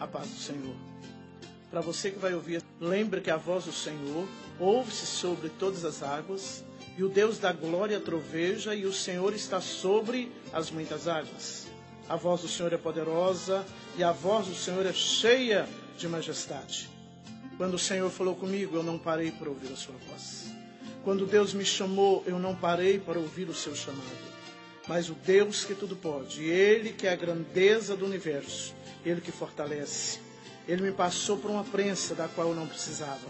A paz do Senhor. Para você que vai ouvir, lembre que a voz do Senhor ouve-se sobre todas as águas, e o Deus da glória troveja, e o Senhor está sobre as muitas águas. A voz do Senhor é poderosa, e a voz do Senhor é cheia de majestade. Quando o Senhor falou comigo, eu não parei para ouvir a sua voz. Quando Deus me chamou, eu não parei para ouvir o seu chamado. Mas o Deus que tudo pode, Ele que é a grandeza do universo, Ele que fortalece. Ele me passou por uma prensa da qual eu não precisava.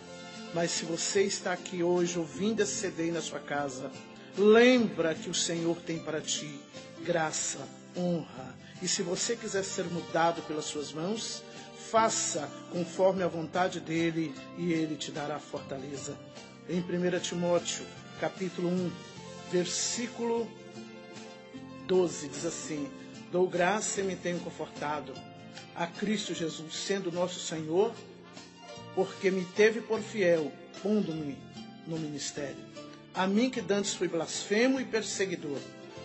Mas se você está aqui hoje ouvindo esse CD aí na sua casa, lembra que o Senhor tem para ti graça, honra. E se você quiser ser mudado pelas suas mãos, faça conforme a vontade dEle e Ele te dará fortaleza. Em 1 Timóteo, capítulo 1, versículo 12, diz assim: dou graça e me tenho confortado a Cristo Jesus, sendo nosso Senhor, porque me teve por fiel, pondo-me no ministério. A mim que dantes fui blasfemo e perseguidor,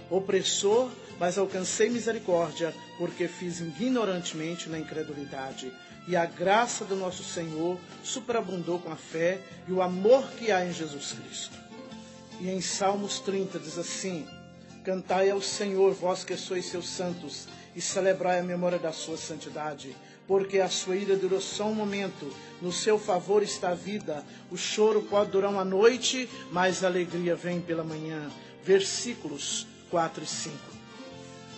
opressor, mas alcancei misericórdia, porque fiz ignorantemente na incredulidade. E a graça do nosso Senhor superabundou com a fé e o amor que há em Jesus Cristo. E em Salmos 30 diz assim: cantai ao Senhor, vós que sois seus santos, e celebrai a memória da sua santidade, porque a sua ira durou só um momento, no seu favor está a vida, o choro pode durar uma noite, mas a alegria vem pela manhã. Versículos 4 e 5.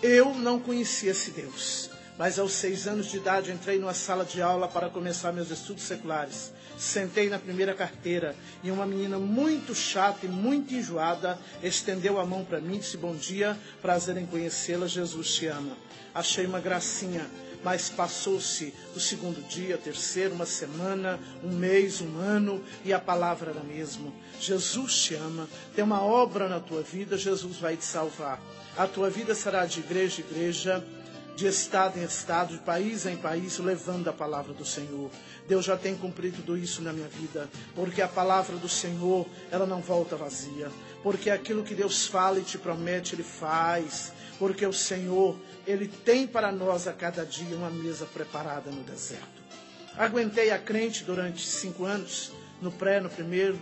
Eu não conhecia esse Deus, mas aos 6 anos de idade entrei numa sala de aula para começar meus estudos seculares. Sentei na primeira carteira e uma menina muito chata e muito enjoada estendeu a mão para mim e disse: bom dia, prazer em conhecê-la, Jesus te ama. Achei uma gracinha, mas passou-se o segundo dia, terceiro, uma semana, um mês, um ano, e a palavra era a mesma. Jesus te ama, tem uma obra na tua vida, Jesus vai te salvar. A tua vida será de igreja em igreja, de estado em estado, de país em país, levando a palavra do Senhor. Deus já tem cumprido tudo isso na minha vida, porque a palavra do Senhor, ela não volta vazia, porque aquilo que Deus fala e te promete, Ele faz, porque o Senhor, Ele tem para nós a cada dia uma mesa preparada no deserto. Aguentei a crente durante 5 anos, no pré, no primeiro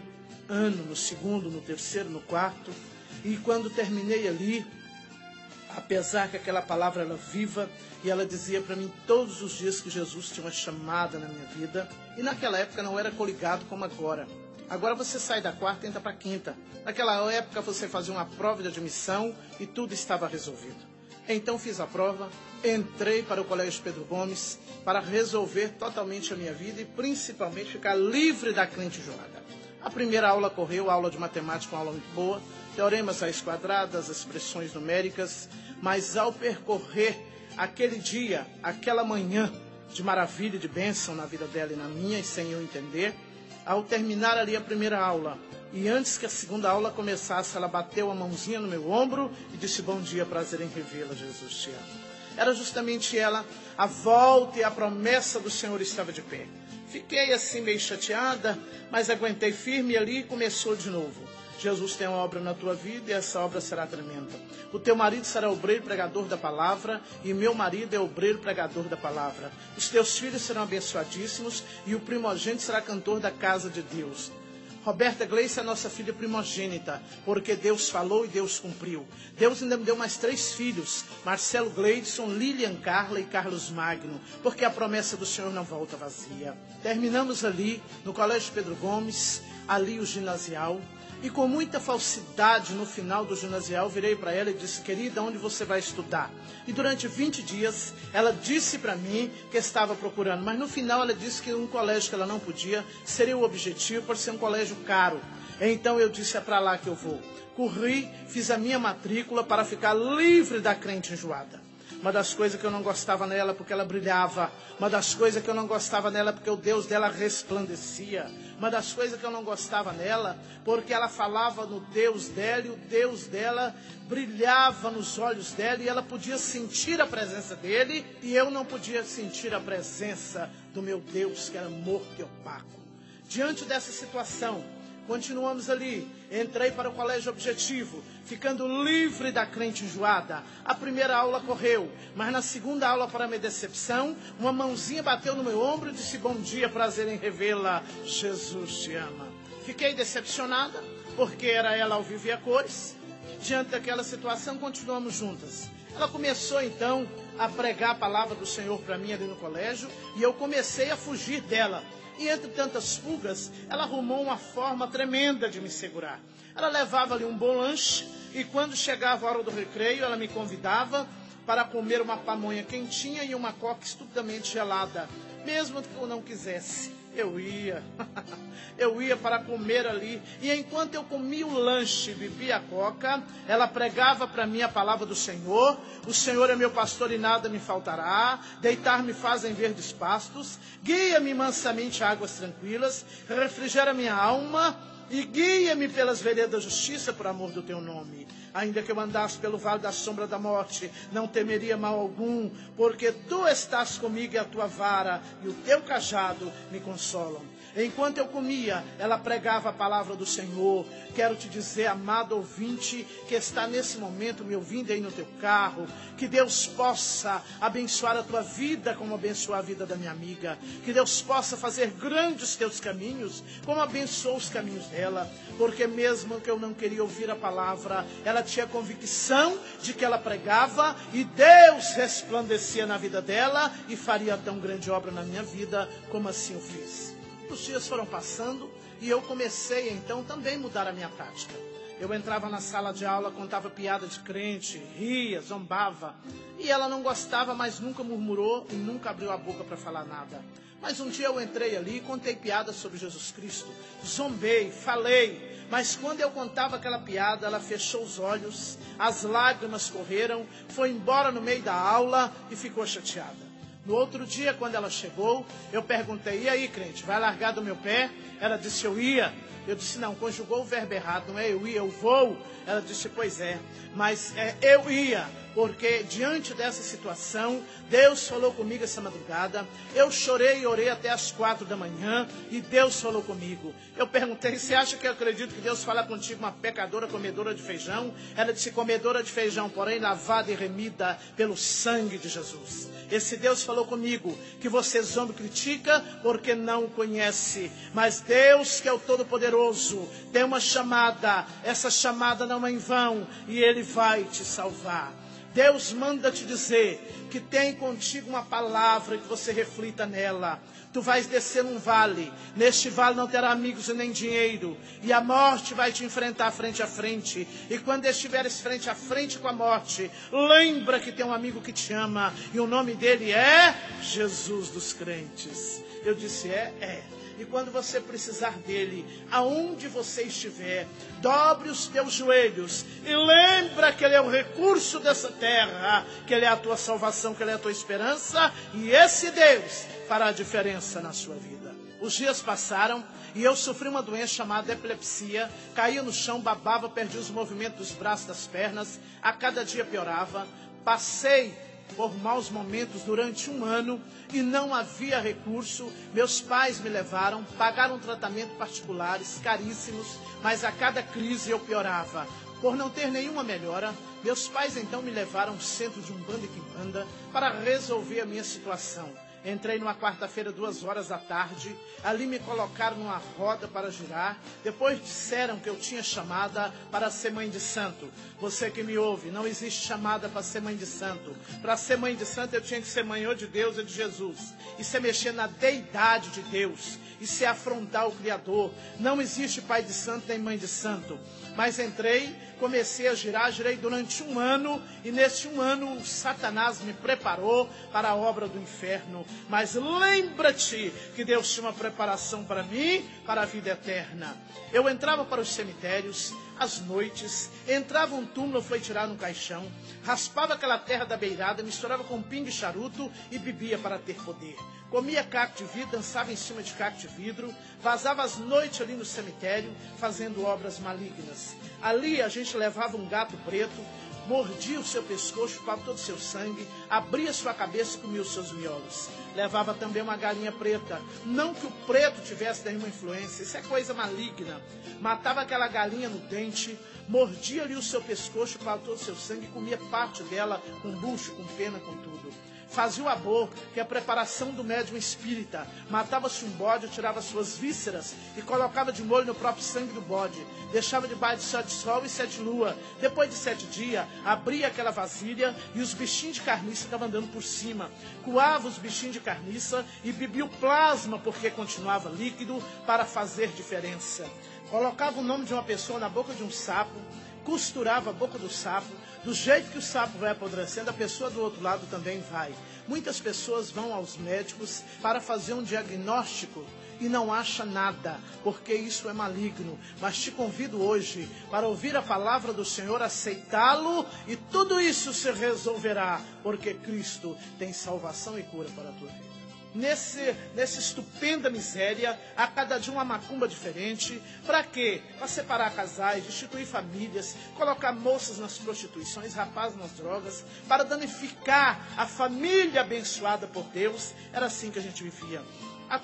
ano, no segundo, no terceiro, no quarto, e quando terminei ali, apesar que aquela palavra era viva, e ela dizia para mim todos os dias que Jesus tinha uma chamada na minha vida, e naquela época não era coligado como agora. Agora você sai da quarta e entra para a quinta. Naquela época você fazia uma prova de admissão e tudo estava resolvido. Então fiz a prova, entrei para o Colégio Pedro Gomes para resolver totalmente a minha vida e principalmente ficar livre da crente enjoada. A primeira aula correu, a aula de matemática, uma aula muito boa, teoremas raiz quadradas, expressões numéricas, mas ao percorrer aquele dia, aquela manhã de maravilha e de bênção na vida dela e na minha, e sem eu entender, ao terminar ali a primeira aula, e antes que a segunda aula começasse, ela bateu a mãozinha no meu ombro e disse: bom dia, prazer em revê-la, Jesus te ama. Era justamente ela, a volta e a promessa do Senhor estava de pé. Fiquei assim meio chateada, mas aguentei firme e ali começou de novo. Jesus tem uma obra na tua vida e essa obra será tremenda. O teu marido será obreiro pregador da palavra e meu marido é obreiro pregador da palavra. Os teus filhos serão abençoadíssimos e o primogênito será cantor da casa de Deus. Roberta Gleice é a nossa filha primogênita, porque Deus falou e Deus cumpriu. Deus ainda me deu mais 3 filhos, Marcelo Gleidson, Lilian Carla e Carlos Magno, porque a promessa do Senhor não volta vazia. Terminamos ali, no Colégio Pedro Gomes, ali o ginasial, e com muita falsidade no final do ginasial, virei para ela e disse: querida, onde você vai estudar? E durante 20 dias, ela disse para mim que estava procurando, mas no final ela disse que um colégio que ela não podia seria o objetivo, por ser um colégio caro. Então eu disse: é para lá que eu vou. Corri, fiz a minha matrícula para ficar livre da crente enjoada. Uma das coisas que eu não gostava nela porque ela brilhava. Uma das coisas que eu não gostava nela porque o Deus dela resplandecia. Uma das coisas que eu não gostava nela porque ela falava no Deus dela e o Deus dela brilhava nos olhos dela e ela podia sentir a presença dele e eu não podia sentir a presença do meu Deus que era morto e opaco. Diante dessa situação, Continuamos ali. Entrei para o colégio Objetivo, ficando livre da crente enjoada. A primeira aula correu, mas na segunda aula, para minha decepção, uma mãozinha bateu no meu ombro e disse: bom dia, prazer em revê-la, Jesus te ama. Fiquei decepcionada, porque era ela ao vivo e a cores. Diante daquela situação, continuamos juntas. Ela começou então a pregar a palavra do Senhor para mim ali no colégio, e eu comecei a fugir dela. E entre tantas fugas, ela arrumou uma forma tremenda de me segurar. Ela levava ali um bom lanche, e quando chegava a hora do recreio, ela me convidava para comer uma pamonha quentinha e uma coca estupidamente gelada. Mesmo que eu não quisesse, eu ia. Eu ia para comer ali. E enquanto eu comia o lanche e bebia a coca, ela pregava para mim a palavra do Senhor. O Senhor é meu pastor e nada me faltará. Deitar-me faz em verdes pastos. Guia-me mansamente a águas tranquilas. Refrigera minha alma. E guia-me pelas veredas da justiça por amor do teu nome. Ainda que eu andasse pelo vale da sombra da morte, não temeria mal algum, porque tu estás comigo e a tua vara e o teu cajado me consolam. Enquanto eu comia, ela pregava a palavra do Senhor. Quero te dizer, amado ouvinte, que está nesse momento me ouvindo aí no teu carro, que Deus possa abençoar a tua vida como abençoou a vida da minha amiga. Que Deus possa fazer grandes teus caminhos, como abençoou os caminhos dela. Porque mesmo que eu não queria ouvir a palavra, ela tinha convicção de que ela pregava e Deus resplandecia na vida dela e faria tão grande obra na minha vida como assim eu fiz. Os dias foram passando e eu comecei então também mudar a minha prática. Eu entrava na sala de aula, contava piada de crente, ria, zombava. E ela não gostava, mas nunca murmurou e nunca abriu a boca para falar nada. Mas um dia eu entrei ali e contei piadas sobre Jesus Cristo. Zombei, falei. Mas quando eu contava aquela piada, ela fechou os olhos, as lágrimas correram, foi embora no meio da aula e ficou chateada. No outro dia, quando ela chegou, eu perguntei: e aí, crente, vai largar do meu pé? Ela disse: eu ia. Eu disse: não, conjugou o verbo errado, não é eu ia, eu vou. Ela disse: pois é, mas eu ia, porque diante dessa situação, Deus falou comigo essa madrugada. Eu chorei e orei até as 4 da manhã e Deus falou comigo. Eu perguntei: você acha que eu acredito que Deus fala contigo, uma pecadora comedora de feijão? Ela disse: comedora de feijão, porém lavada e remida pelo sangue de Jesus. Esse Deus falou comigo que você zomba e critica porque não o conhece. Mas Deus, que é o Todo-Poderoso, tem uma chamada. Essa chamada não é em vão e Ele vai te salvar. Deus manda te dizer que tem contigo uma palavra, que você reflita nela. Tu vais descer num vale. Neste vale não terá amigos e nem dinheiro. E a morte vai te enfrentar frente a frente. E quando estiveres frente a frente com a morte, lembra que tem um amigo que te ama. E o nome dele é Jesus dos crentes. Eu disse: é. E quando você precisar dele, aonde você estiver, dobre os teus joelhos e lembra que ele é o recurso dessa terra, que ele é a tua salvação, que ele é a tua esperança, e esse Deus fará a diferença na sua vida. Os dias passaram e eu sofri uma doença chamada epilepsia, caía no chão, babava, perdia os movimentos dos braços, das pernas, a cada dia piorava. Passei por maus momentos durante 1 ano e não havia recurso. Meus pais me levaram, pagaram tratamento particulares, caríssimos, mas a cada crise eu piorava. Por não ter nenhuma melhora, meus pais então me levaram ao centro de Umbanda e Quimbanda para resolver a minha situação. Entrei numa quarta-feira, 2 horas da tarde. Ali me colocaram numa roda para girar. Depois disseram que eu tinha chamada para ser mãe de santo. Você que me ouve, não existe chamada para ser mãe de santo. Para ser mãe de santo eu tinha que ser mãe ou de Deus ou de Jesus. Isso é mexer na deidade de Deus. Isso é afrontar o Criador. Não existe pai de santo nem mãe de santo. Mas entrei, comecei a girar, girei durante 1 ano, e nesse 1 ano Satanás me preparou para a obra do inferno. Mas lembra-te que Deus tinha uma preparação para mim, para a vida eterna. Eu entrava para os cemitérios, às noites, entrava um túmulo, foi tirado um caixão, raspava aquela terra da beirada, misturava com pingo e charuto e bebia para ter poder. Comia caco de vidro, dançava em cima de caco de vidro, vazava as noites ali no cemitério, fazendo obras malignas. Ali a gente levava um gato preto, mordia o seu pescoço, chupava todo o seu sangue, abria sua cabeça e comia os seus miolos. Levava também uma galinha preta. Não que o preto tivesse nenhuma influência, isso é coisa maligna. Matava aquela galinha no dente, mordia-lhe o seu pescoço, chupava todo o seu sangue e comia parte dela com bucho, com pena, com tudo. Fazia o abor, que é a preparação do médium espírita. Matava-se um bode, tirava suas vísceras e colocava de molho no próprio sangue do bode. Deixava debaixo de 7 sol e 7 lua. Depois de 7 dias, abria aquela vasilha e os bichinhos de carniça ficavam andando por cima. Coava os bichinhos de carniça e bebia o plasma, porque continuava líquido, para fazer diferença. Colocava o nome de uma pessoa na boca de um sapo, costurava a boca do sapo. Do jeito que o sapo vai apodrecendo, a pessoa do outro lado também vai. Muitas pessoas vão aos médicos para fazer um diagnóstico e não acha nada, porque isso é maligno. Mas te convido hoje para ouvir a palavra do Senhor, aceitá-lo, e tudo isso se resolverá, porque Cristo tem salvação e cura para a tua vida. Nessa estupenda miséria, a cada dia uma macumba diferente. Para quê? Para separar casais, destituir famílias, colocar moças nas prostituições, rapazes nas drogas, para danificar a família abençoada por Deus. Era assim que a gente vivia.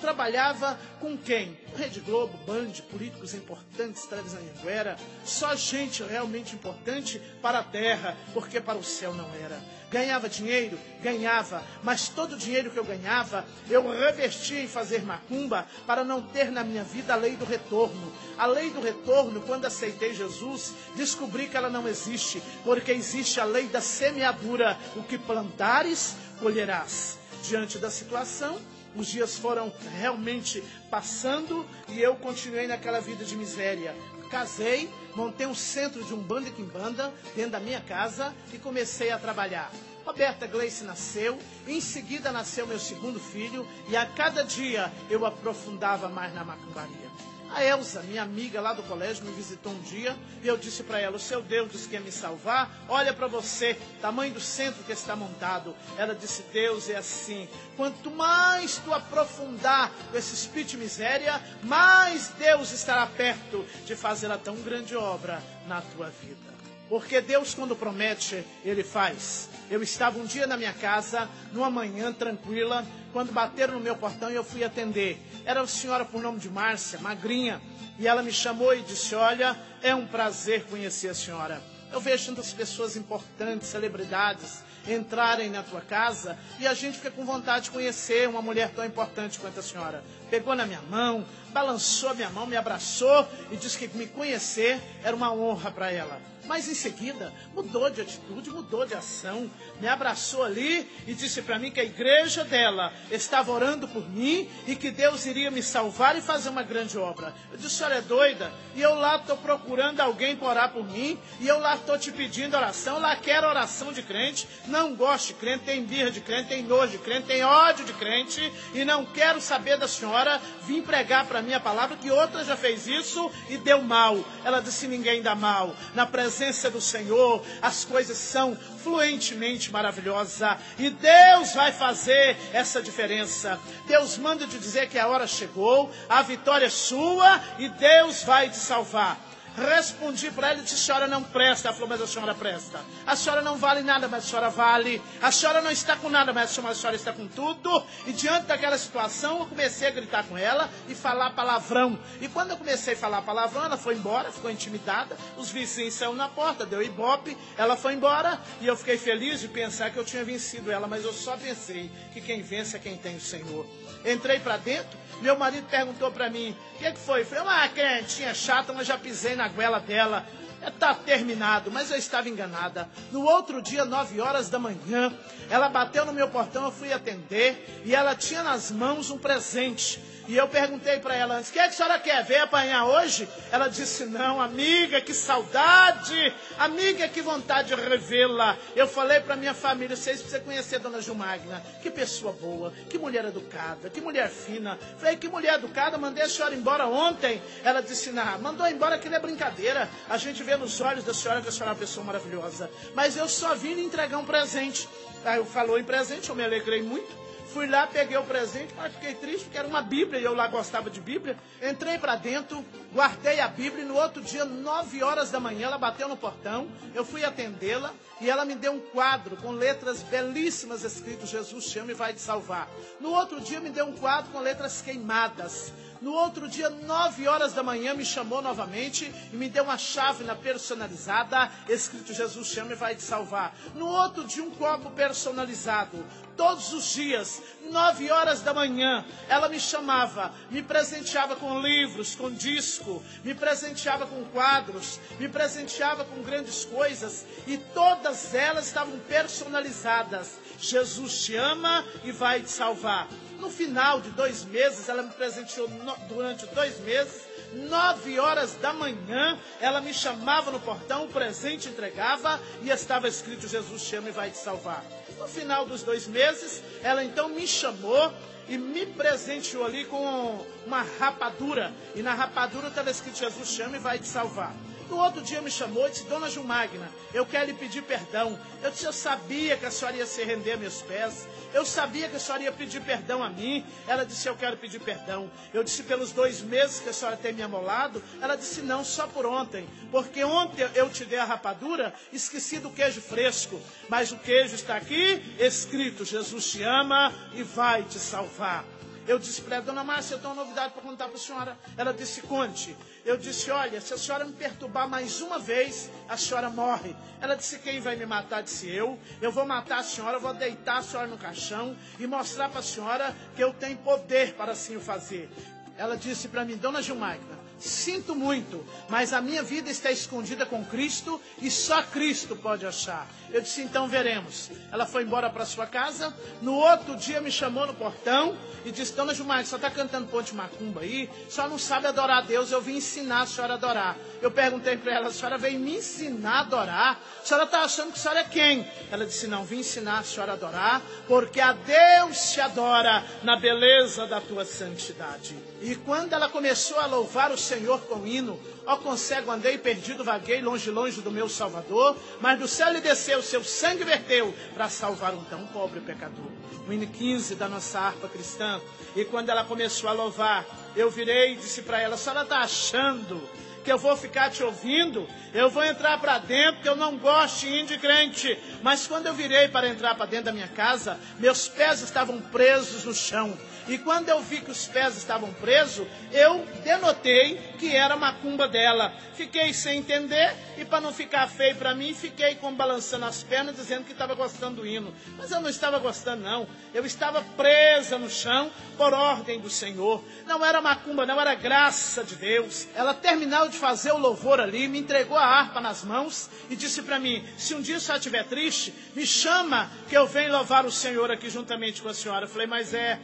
Trabalhava com quem? Rede Globo, Band, políticos importantes, televisão Anhanguera, só gente realmente importante para a terra, porque para o céu não era. Ganhava dinheiro? Ganhava, mas todo o dinheiro que eu ganhava, eu revestia em fazer macumba para não ter na minha vida a lei do retorno. A lei do retorno, quando aceitei Jesus, descobri que ela não existe, porque existe a lei da semeadura. O que plantares, colherás. Diante da situação, os dias foram realmente passando e eu continuei naquela vida de miséria. Casei, montei um centro de Umbanda e Quimbanda dentro da minha casa e comecei a trabalhar. Roberta Gleice nasceu, em seguida nasceu meu segundo filho e a cada dia eu aprofundava mais na macumbaria. A Elza, minha amiga lá do colégio, me visitou um dia e eu disse para ela: o seu Deus disse que ia me salvar, olha para você, tamanho do centro que está montado. Ela disse: Deus é assim, quanto mais tu aprofundar esse espírito de miséria, mais Deus estará perto de fazer a tão grande obra na tua vida. Porque Deus, quando promete, Ele faz. Eu estava um dia na minha casa, numa manhã tranquila, quando bateram no meu portão e eu fui atender. Era uma senhora por nome de Márcia, magrinha, e ela me chamou e disse: olha, é um prazer conhecer a senhora. Eu vejo tantas pessoas importantes, celebridades, entrarem na tua casa e a gente fica com vontade de conhecer uma mulher tão importante quanto a senhora. Pegou na minha mão, balançou a minha mão, me abraçou e disse que me conhecer era uma honra para ela. Mas em seguida mudou de atitude, mudou de ação, me abraçou ali e disse para mim que a igreja dela estava orando por mim e que Deus iria me salvar e fazer uma grande obra. Eu disse: a senhora é doida? E eu lá estou procurando alguém para orar por mim, e eu lá estou te pedindo oração, eu lá quero oração de crente, não gosto de crente, tem birra de crente, tem nojo de crente, tem ódio de crente, e não quero saber da senhora, vim pregar para mim a palavra, que outra já fez isso e deu mal. Ela disse: ninguém dá mal, na presença do Senhor as coisas são fluentemente maravilhosas e Deus vai fazer essa diferença. Deus manda te dizer que a hora chegou, a vitória é sua e Deus vai te salvar. Respondi para ela e disse: a senhora não presta. Ela falou: mas a senhora presta. A senhora não vale nada, mas a senhora vale. A senhora não está com nada, mas a senhora está com tudo. E diante daquela situação, eu comecei a gritar com ela e falar palavrão. E quando eu comecei a falar palavrão, ela foi embora, ficou intimidada. Os vizinhos saíram na porta, deu ibope, ela foi embora. E eu fiquei feliz de pensar que eu tinha vencido ela, mas eu só pensei que quem vence é quem tem o Senhor. Entrei para dentro, meu marido perguntou para mim: o que foi? Eu falei: uma crentinha chata, mas já pisei na goela dela. Está terminado, mas eu estava enganada. No outro dia, 9 horas da manhã, ela bateu no meu portão, eu fui atender e ela tinha nas mãos um presente. E eu perguntei para ela: o que a senhora quer? Veio apanhar hoje? Ela disse: não, amiga, que saudade! Amiga, que vontade de revê-la. Eu falei para minha família: vocês precisam conhecer a dona Gilmagna. Que pessoa boa, que mulher educada, que mulher fina. Falei: que mulher educada, mandei a senhora embora ontem. Ela disse: não, mandou embora, aquilo é brincadeira. A gente vê nos olhos da senhora que a senhora é uma pessoa maravilhosa. Mas eu só vim lhe entregar um presente. Aí eu falou em presente, eu me alegrei muito. Fui lá, peguei o presente, mas fiquei triste porque era uma Bíblia e eu lá gostava de Bíblia. Entrei para dentro, guardei a Bíblia e no outro dia, 9 horas da manhã, ela bateu no portão, eu fui atendê-la e ela me deu um quadro com letras belíssimas escrito Jesus te ama e vai te salvar. No outro dia me deu um quadro com letras queimadas. No outro dia, 9 horas da manhã, me chamou novamente e me deu uma chávena personalizada, escrito Jesus te ama e vai te salvar. No outro dia, um copo personalizado. Todos os dias, 9 horas da manhã, ela me chamava, me presenteava com livros, com disco, me presenteava com quadros, me presenteava com grandes coisas e todas elas estavam personalizadas. Jesus te ama e vai te salvar. No final de 2 meses, ela me presenteou durante 2 meses, 9 horas da manhã, ela me chamava no portão, o presente entregava e estava escrito Jesus te ama e vai te salvar. No final dos 2 meses, ela então me chamou e me presenteou ali com uma rapadura. E na rapadura estava escrito Jesus te ama e vai te salvar. No outro dia me chamou e disse, Dona Gilmagna, eu quero lhe pedir perdão. Eu disse, eu sabia que a senhora ia se render a meus pés. Eu sabia que a senhora ia pedir perdão a mim. Ela disse, eu quero pedir perdão. Eu disse, pelos 2 meses que a senhora tem me amolado? Ela disse, não, só por ontem. Porque ontem eu te dei a rapadura, esqueci do queijo fresco. Mas o queijo está aqui, escrito, Jesus te ama e vai te salvar. Eu disse para ela, Dona Márcia, eu tenho uma novidade para contar para a senhora. Ela disse, conte. Eu disse, olha, se a senhora me perturbar mais uma vez, a senhora morre. Ela disse, quem vai me matar? Disse eu vou matar a senhora, vou deitar a senhora no caixão e mostrar para a senhora que eu tenho poder para assim o fazer. Ela disse para mim, Dona Gilmagna, sinto muito, mas a minha vida está escondida com Cristo e só Cristo pode achar. Eu disse, então veremos. Ela foi embora para sua casa. No outro dia me chamou no portão e disse, Dona Gilmar, só está cantando ponte macumba aí, só não sabe adorar a Deus, eu vim ensinar a senhora a adorar. Eu perguntei para ela, a senhora veio me ensinar a adorar? A senhora está achando que a senhora é quem? Ela disse, não, vim ensinar a senhora a adorar, porque a Deus se adora na beleza da tua santidade. E quando ela começou a louvar o Senhor com hino, ó com cego andei, perdido vaguei, longe, longe do meu Salvador, mas do céu lhe desceu, seu sangue verteu, para salvar um tão pobre pecador. O hino 15 da nossa harpa cristã. E quando ela começou a louvar, eu virei e disse para ela, a senhora está achando que eu vou ficar te ouvindo? Eu vou entrar para dentro, que eu não gosto de ir de crente. Mas quando eu virei para entrar para dentro da minha casa, meus pés estavam presos no chão. E quando eu vi que os pés estavam presos, eu denotei que era a macumba dela. Fiquei sem entender e para não ficar feio para mim, fiquei balançando as pernas, dizendo que estava gostando do hino. Mas eu não estava gostando não. Eu estava presa no chão por ordem do Senhor. Não era macumba, não era graça de Deus. Ela terminou de fazer o louvor ali, me entregou a harpa nas mãos e disse para mim, se um dia a senhora estiver triste, me chama que eu venho louvar o Senhor aqui juntamente com a senhora. Eu falei, mas é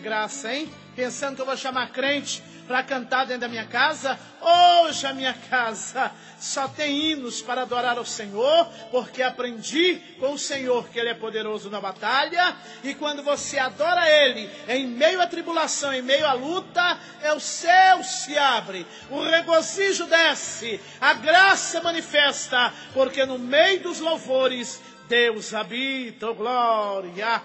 graça, hein? Pensando que eu vou chamar crente para cantar dentro da minha casa? Hoje a minha casa só tem hinos para adorar ao Senhor, porque aprendi com o Senhor que Ele é poderoso na batalha, e quando você adora Ele, em meio à tribulação, em meio à luta, o céu se abre, o regozijo desce, a graça manifesta, porque no meio dos louvores, Deus habita, oh glória.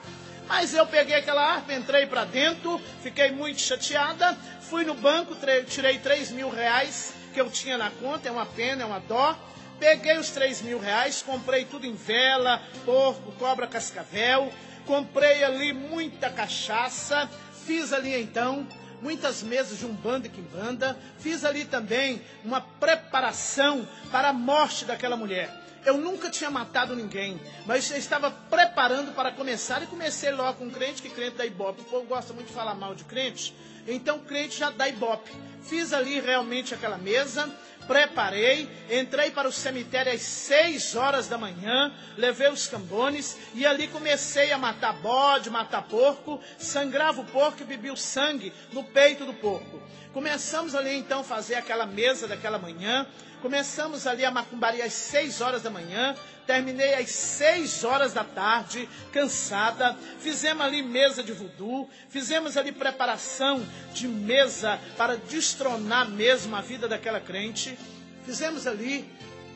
Mas eu peguei aquela harpa, entrei para dentro, fiquei muito chateada, fui no banco, tirei 3.000 reais que eu tinha na conta, é uma pena, é uma dó. Peguei os 3.000 reais, comprei tudo em vela, porco, cobra, cascavel, comprei ali muita cachaça, fiz ali então muitas mesas de umbanda e quimbanda, fiz ali também uma preparação para a morte daquela mulher. Eu nunca tinha matado ninguém, mas eu estava preparando para começar, e comecei logo com crente, que crente dá ibope. O povo gosta muito de falar mal de crente, então crente já dá ibope. Fiz ali realmente aquela mesa, preparei, entrei para o cemitério às 6 horas da manhã, levei os cambones e ali comecei a matar bode, matar porco, sangrava o porco e bebia o sangue no peito do porco. Começamos ali então a fazer aquela mesa daquela manhã, começamos ali a macumbaria às 6 horas da manhã, terminei às 6 horas da tarde, cansada, fizemos ali mesa de voodoo, fizemos ali preparação de mesa para destronar mesmo a vida daquela crente, fizemos ali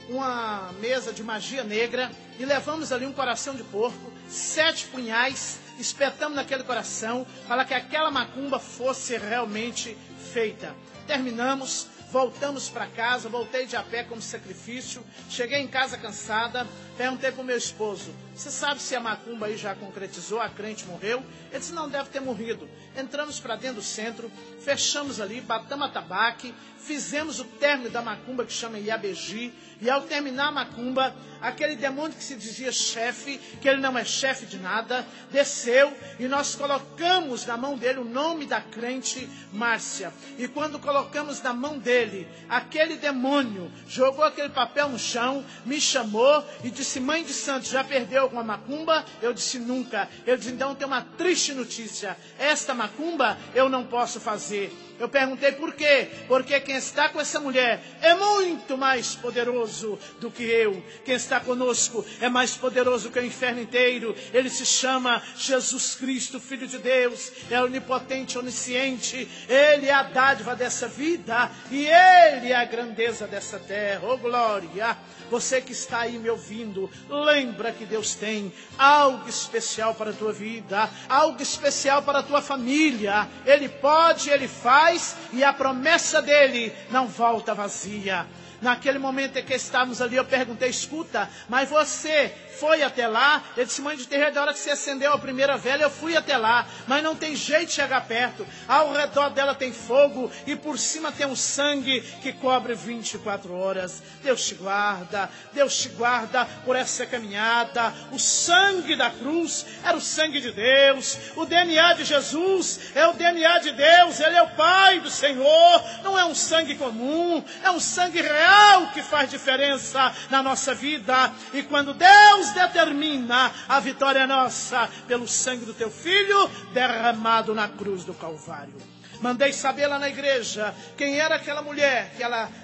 uma mesa de magia negra e levamos ali um coração de porco, 7 punhais espetamos naquele coração para que aquela macumba fosse realmente feita. Terminamos, voltamos para casa, voltei de a pé como sacrifício, cheguei em casa cansada, perguntei para o meu esposo, você sabe se a macumba aí já concretizou, a crente morreu? Ele disse, não, deve ter morrido. Entramos para dentro do centro, fechamos ali, batamos atabaque, fizemos o término da macumba que chama Iabegi, e ao terminar a macumba, aquele demônio que se dizia chefe, que ele não é chefe de nada, desceu e nós colocamos na mão dele o nome da crente Márcia. E quando colocamos na mão dele, aquele demônio jogou aquele papel no chão, me chamou e disse, mãe de santo, já perdeu alguma macumba? Eu disse, nunca. Ele disse, então tem uma triste notícia, esta macumba eu não posso fazer. Eu perguntei por quê? Porque quem está com essa mulher é muito mais poderoso do que eu. Quem está conosco é mais poderoso que o inferno inteiro. Ele se chama Jesus Cristo, Filho de Deus. É onipotente, onisciente. Ele é a dádiva dessa vida e Ele é a grandeza dessa terra. Oh, glória! Você que está aí me ouvindo, lembra que Deus tem algo especial para a tua vida, algo especial para a tua família. Ele pode, Ele faz, e a promessa dele não volta vazia. Naquele momento em que estávamos ali, eu perguntei, escuta, mas você foi até lá? Ele disse, mãe de terreiro, da hora que você acendeu a primeira vela, eu fui até lá, mas não tem jeito de chegar perto. Ao redor dela tem fogo e por cima tem um sangue que cobre 24 horas. Deus te guarda por essa caminhada. O sangue da cruz era o sangue de Deus. O DNA de Jesus é o DNA de Deus. Ele é o Pai do Senhor. Não é um sangue comum, é um sangue real que faz diferença na nossa vida. E quando Deus determina, a vitória é nossa pelo sangue do teu filho derramado na cruz do Calvário. Mandei saber lá na igreja quem era aquela mulher,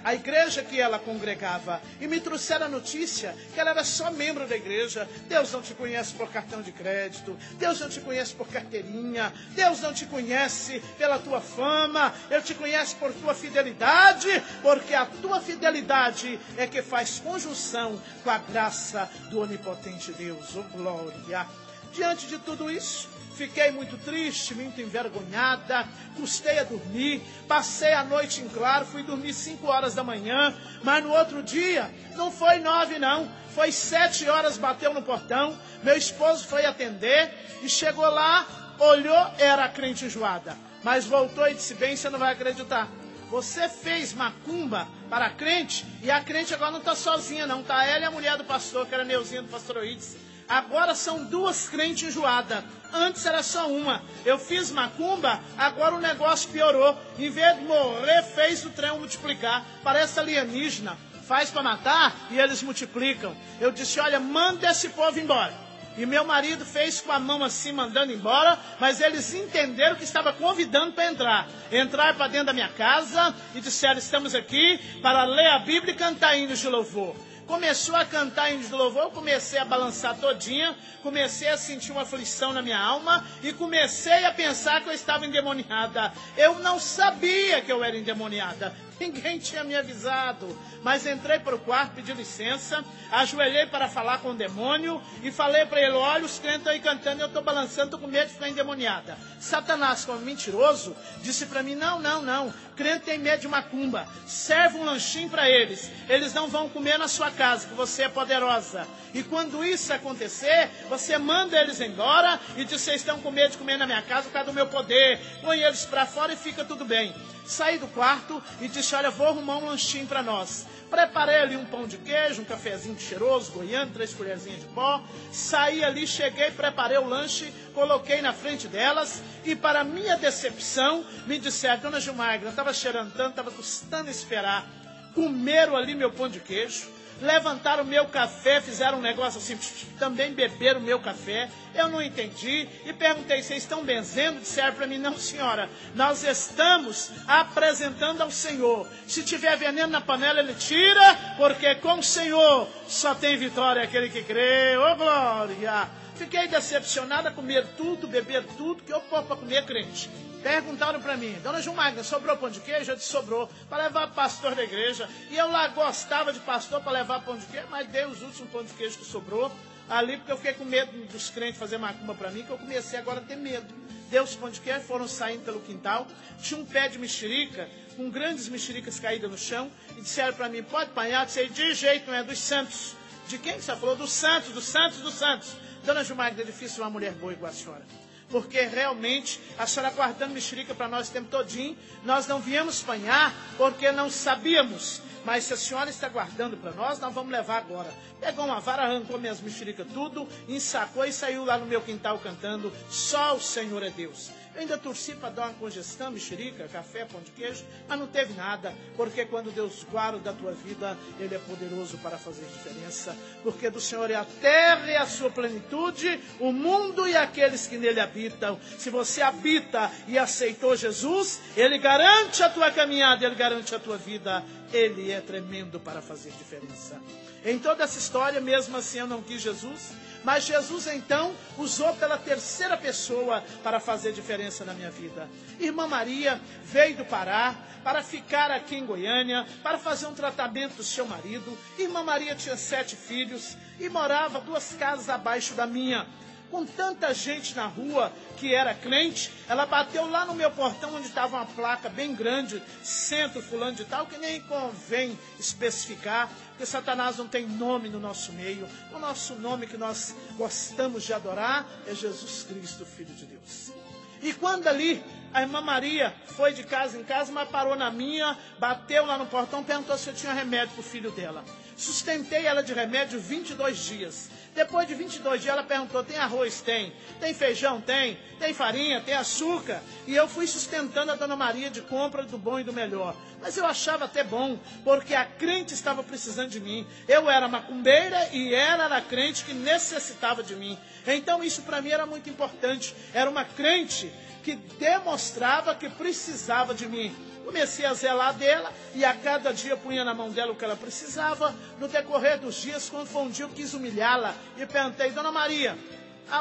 a igreja que ela congregava. E me trouxeram a notícia que ela era só membro da igreja. Deus não te conhece por cartão de crédito. Deus não te conhece por carteirinha. Deus não te conhece pela tua fama. Ele te conhece por tua fidelidade, porque a tua fidelidade é que faz conjunção com a graça do onipotente Deus. Oh, glória! Diante de tudo isso, fiquei muito triste, muito envergonhada, custei a dormir, passei a noite em claro, fui dormir 5 horas da manhã, mas no outro dia, não foi 9 não, foi 7 horas, bateu no portão, meu esposo foi atender, e chegou lá, olhou, era a crente enjoada, mas voltou e disse, bem, você não vai acreditar, você fez macumba para a crente, e a crente agora não está sozinha não, está ela e a mulher do pastor, que era Neuzinha do pastor Oides. Agora são 2 crentes enjoadas. Antes era só uma. Eu fiz macumba, agora o negócio piorou. Em vez de morrer, fez o trem multiplicar. Parece alienígena. Faz para matar e eles multiplicam. Eu disse, olha, manda esse povo embora. E meu marido fez com a mão assim, mandando embora, mas eles entenderam que estava convidando para entrar. Entraram para dentro da minha casa e disseram, estamos aqui para ler a Bíblia e cantar hinos de louvor. Começou a cantar hinos de louvor, eu comecei a balançar todinha, comecei a sentir uma aflição na minha alma e comecei a pensar que eu estava endemoniada. Eu não sabia que eu era endemoniada. Ninguém tinha me avisado, mas entrei para o quarto, pedi licença, ajoelhei para falar com o demônio e falei para ele, olha, os crentes estão aí cantando e eu estou balançando, estou com medo de ficar endemoniada. Satanás, como mentiroso, disse para mim, não, crente tem medo de macumba, serve um lanchinho para eles, eles não vão comer na sua casa, que você é poderosa. E quando isso acontecer, você manda eles embora e diz, vocês estão com medo de comer na minha casa por causa do meu poder, põe eles para fora e fica tudo bem. Saí do quarto e disse, olha, vou arrumar um lanchinho para nós. Preparei ali um pão de queijo, um cafezinho cheiroso, goiano, 3 colherzinhas de pó. Saí ali, cheguei, preparei o lanche, coloquei na frente delas. E para minha decepção, me disseram, dona Gilmagra, estava cheirando tanto, estava custando esperar. Comeram ali meu pão de queijo. Levantaram o meu café, fizeram um negócio assim, também beberam o meu café. Eu não entendi e perguntei, vocês estão benzendo? Disseram para mim, não senhora, nós estamos apresentando ao Senhor. Se tiver veneno na panela, ele tira, porque com o Senhor só tem vitória aquele que crê. Ô glória! Fiquei decepcionada, comer tudo, beber tudo, que eu pôr para comer crente. Perguntaram para mim, dona Gilmagra, sobrou pão de queijo? Eu disse, sobrou, para levar pastor da igreja. E eu lá gostava de pastor para levar pão de queijo, mas dei os últimos pão de queijo que sobrou. ali, porque eu fiquei com medo dos crentes fazer macumba para mim, que eu comecei agora a ter medo. Deus pão de queijo, foram saindo pelo quintal, tinha um pé de mexerica, com grandes mexericas caídas no chão, e disseram para mim, pode apanhar? Eu disse, de jeito não é, dos santos. De quem que você falou? Dos santos, dos santos, dos santos. Dona Gilmar, é difícil uma mulher boa igual a senhora. Porque realmente a senhora guardando mexerica para nós o tempo todinho, nós não viemos apanhar porque não sabíamos. Mas se a senhora está guardando para nós vamos levar agora. Pegou uma vara, arrancou minhas mexericas tudo, ensacou e saiu lá no meu quintal cantando, só o Senhor é Deus. Eu ainda torci para dar uma congestão, mexerica, café, pão de queijo, mas não teve nada, porque quando Deus guarda a tua vida, Ele é poderoso para fazer diferença, porque do Senhor é a terra e a sua plenitude, o mundo e aqueles que nele habitam. Se você habita e aceitou Jesus, Ele garante a tua caminhada, Ele garante a tua vida, Ele é tremendo para fazer diferença. Em toda essa história, mesmo assim eu não quis Jesus, mas Jesus então usou pela terceira pessoa para fazer diferença na minha vida. Irmã Maria veio do Pará para ficar aqui em Goiânia, para fazer um tratamento do seu marido. Irmã Maria tinha 7 filhos e morava 2 casas abaixo da minha. Com tanta gente na rua que era crente, ela bateu lá no meu portão onde estava uma placa bem grande, centro fulano de tal, que nem convém especificar, porque Satanás não tem nome no nosso meio. O nosso nome que nós gostamos de adorar é Jesus Cristo, Filho de Deus. E quando ali a irmã Maria foi de casa em casa, mas parou na minha, bateu lá no portão, perguntou se eu tinha remédio para o filho dela. Sustentei ela de remédio 22 dias. Depois de 22 dias ela perguntou, tem arroz? Tem. Tem feijão? Tem. Tem farinha? Tem açúcar? E eu fui sustentando a Dona Maria de compra do bom e do melhor. Mas eu achava até bom, porque a crente estava precisando de mim. Eu era macumbeira e ela era crente que necessitava de mim. Então isso para mim era muito importante. Era uma crente que demonstrava que precisava de mim. Comecei a zelar dela e a cada dia punha na mão dela o que ela precisava. No decorrer dos dias, quando foi um dia, eu quis humilhá-la e perguntei, Dona Maria,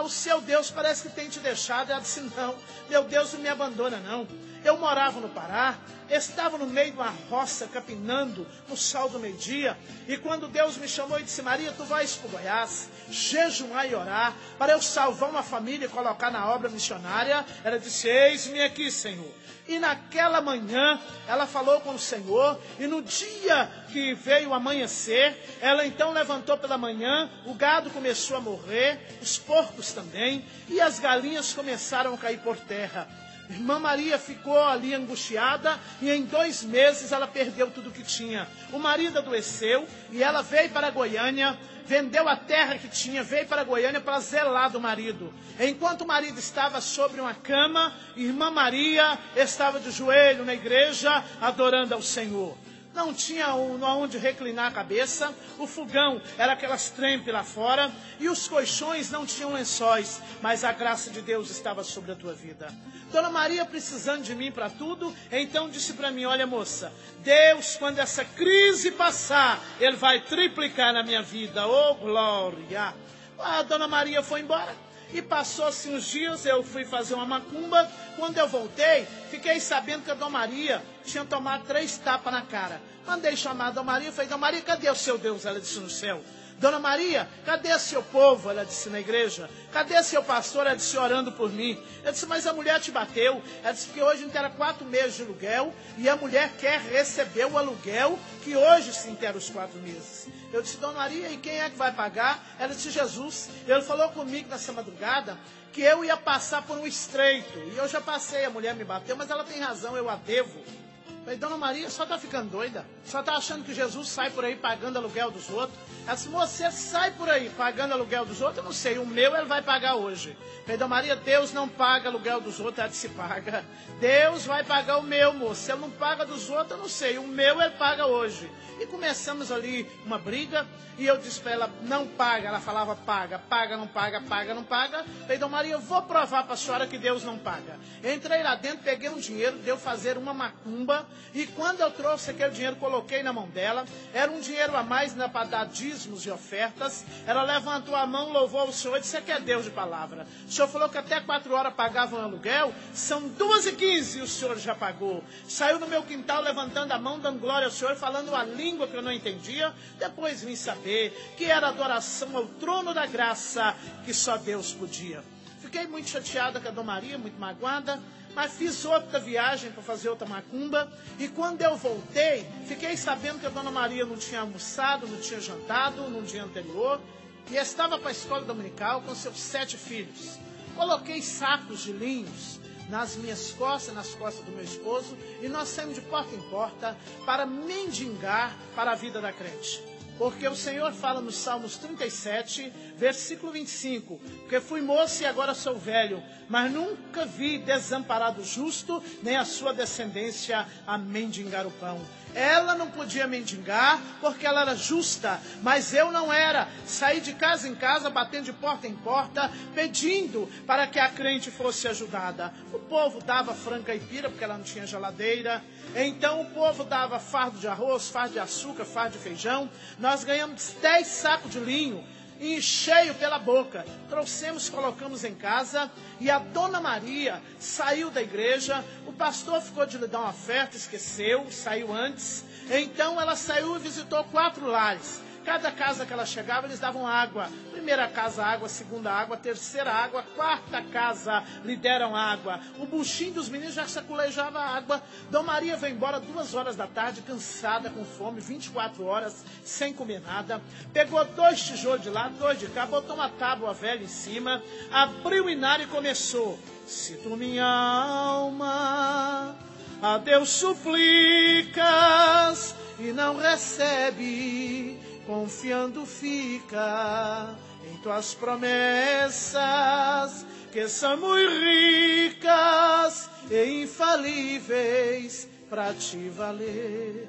o seu Deus parece que tem te deixado. Ela disse, não, meu Deus não me abandona não. Eu morava no Pará, estava no meio de uma roça capinando no sol do meio-dia, e quando Deus me chamou e disse, Maria, tu vais para o Goiás, jejuar e orar, para eu salvar uma família e colocar na obra missionária, ela disse, eis-me aqui, Senhor. E naquela manhã, ela falou com o Senhor, e no dia que veio amanhecer, ela então levantou pela manhã, o gado começou a morrer, os porcos também, e as galinhas começaram a cair por terra. Irmã Maria ficou ali angustiada e em 2 meses ela perdeu tudo que tinha. O marido adoeceu e ela veio para Goiânia, vendeu a terra que tinha, veio para Goiânia para zelar do marido. Enquanto o marido estava sobre uma cama, irmã Maria estava de joelho na igreja adorando ao Senhor. Não tinha onde reclinar a cabeça, o fogão era aquelas trempes lá fora, e os colchões não tinham lençóis, mas a graça de Deus estava sobre a tua vida. Dona Maria precisando de mim para tudo, então disse para mim, olha moça, Deus quando essa crise passar, Ele vai triplicar na minha vida, oh glória. A Dona Maria foi embora. E passou-se uns dias, eu fui fazer uma macumba. Quando eu voltei, fiquei sabendo que a Dona Maria tinha tomado 3 tapas na cara. Mandei chamar a Dona Maria, falei, Dona Maria, cadê o seu Deus? Ela disse, no céu. Dona Maria, cadê seu povo? Ela disse, na igreja. Cadê seu pastor? Ela disse, orando por mim. Eu disse, mas a mulher te bateu. Ela disse que hoje inteira 4 meses de aluguel e a mulher quer receber o aluguel que hoje se inteira os 4 meses. Eu disse, Dona Maria, e quem é que vai pagar? Ela disse, Jesus. Ele falou comigo nessa madrugada que eu ia passar por um estreito. E eu já passei, a mulher me bateu, mas ela tem razão, eu a devo. Falei, Dona Maria, só está ficando doida? Só está achando que Jesus sai por aí pagando aluguel dos outros? Ela disse, você sai por aí pagando aluguel dos outros? Eu não sei, o meu ele vai pagar hoje. Falei, Dona Maria, Deus não paga aluguel dos outros. Ela disse, paga. Deus vai pagar o meu, moço. Se ele não paga dos outros, eu não sei. O meu ele paga hoje. E começamos ali uma briga. E eu disse para ela, não paga. Ela falava, paga, paga, não paga, paga, não paga. Falei, Dona Maria, eu vou provar para a senhora que Deus não paga. Entrei lá dentro, peguei um dinheiro, deu fazer uma macumba. E quando eu trouxe aquele dinheiro, coloquei na mão dela. Era um dinheiro a mais para dar dízimos e ofertas. Ela levantou a mão, louvou o Senhor e disse: "Você que é Deus de palavra. O Senhor falou que até 4 horas pagavam aluguel. São 2h15 e o Senhor já pagou." Saiu no meu quintal levantando a mão, dando glória ao Senhor, falando uma língua que eu não entendia. Depois vim saber que era adoração ao trono da graça que só Deus podia. Fiquei muito chateada com a Dona Maria, muito magoada, mas fiz outra viagem para fazer outra macumba. E quando eu voltei, fiquei sabendo que a Dona Maria não tinha almoçado, não tinha jantado no dia anterior, e estava para a escola dominical com seus 7 filhos. Coloquei sacos de linhos nas minhas costas, nas costas do meu esposo, e nós saímos de porta em porta para mendigar para a vida da crente. Porque o Senhor fala no Salmos 37, versículo 25, porque fui moço e agora sou velho, mas nunca vi desamparado justo, nem a sua descendência a mendigar o pão. Ela não podia mendigar porque ela era justa, mas eu não era. Saí de casa em casa, batendo de porta em porta, pedindo para que a crente fosse ajudada. O povo dava frango caipira, porque ela não tinha geladeira. Então o povo dava fardo de arroz, fardo de açúcar, fardo de feijão. Nós ganhamos 10 sacos de linho, e cheio pela boca. Trouxemos, colocamos em casa, e a Dona Maria saiu da igreja. O pastor ficou de lhe dar uma oferta, esqueceu, saiu antes. Então ela saiu e visitou 4 lares. Cada casa que ela chegava, eles davam água. Primeira casa, água. Segunda, água. Terceira, água. Quarta casa, lhe deram água. O buchinho dos meninos já sacolejava água. Dona Maria veio embora 2 horas da tarde, cansada, com fome, 24 horas, sem comer nada. Pegou 2 tijolos de lá, 2 de cá, botou uma tábua velha em cima, abriu o inário e começou: "Se tu, minha alma, a Deus suplicas e não recebe, confiando fica em tuas promessas, que são muito ricas e infalíveis para te valer."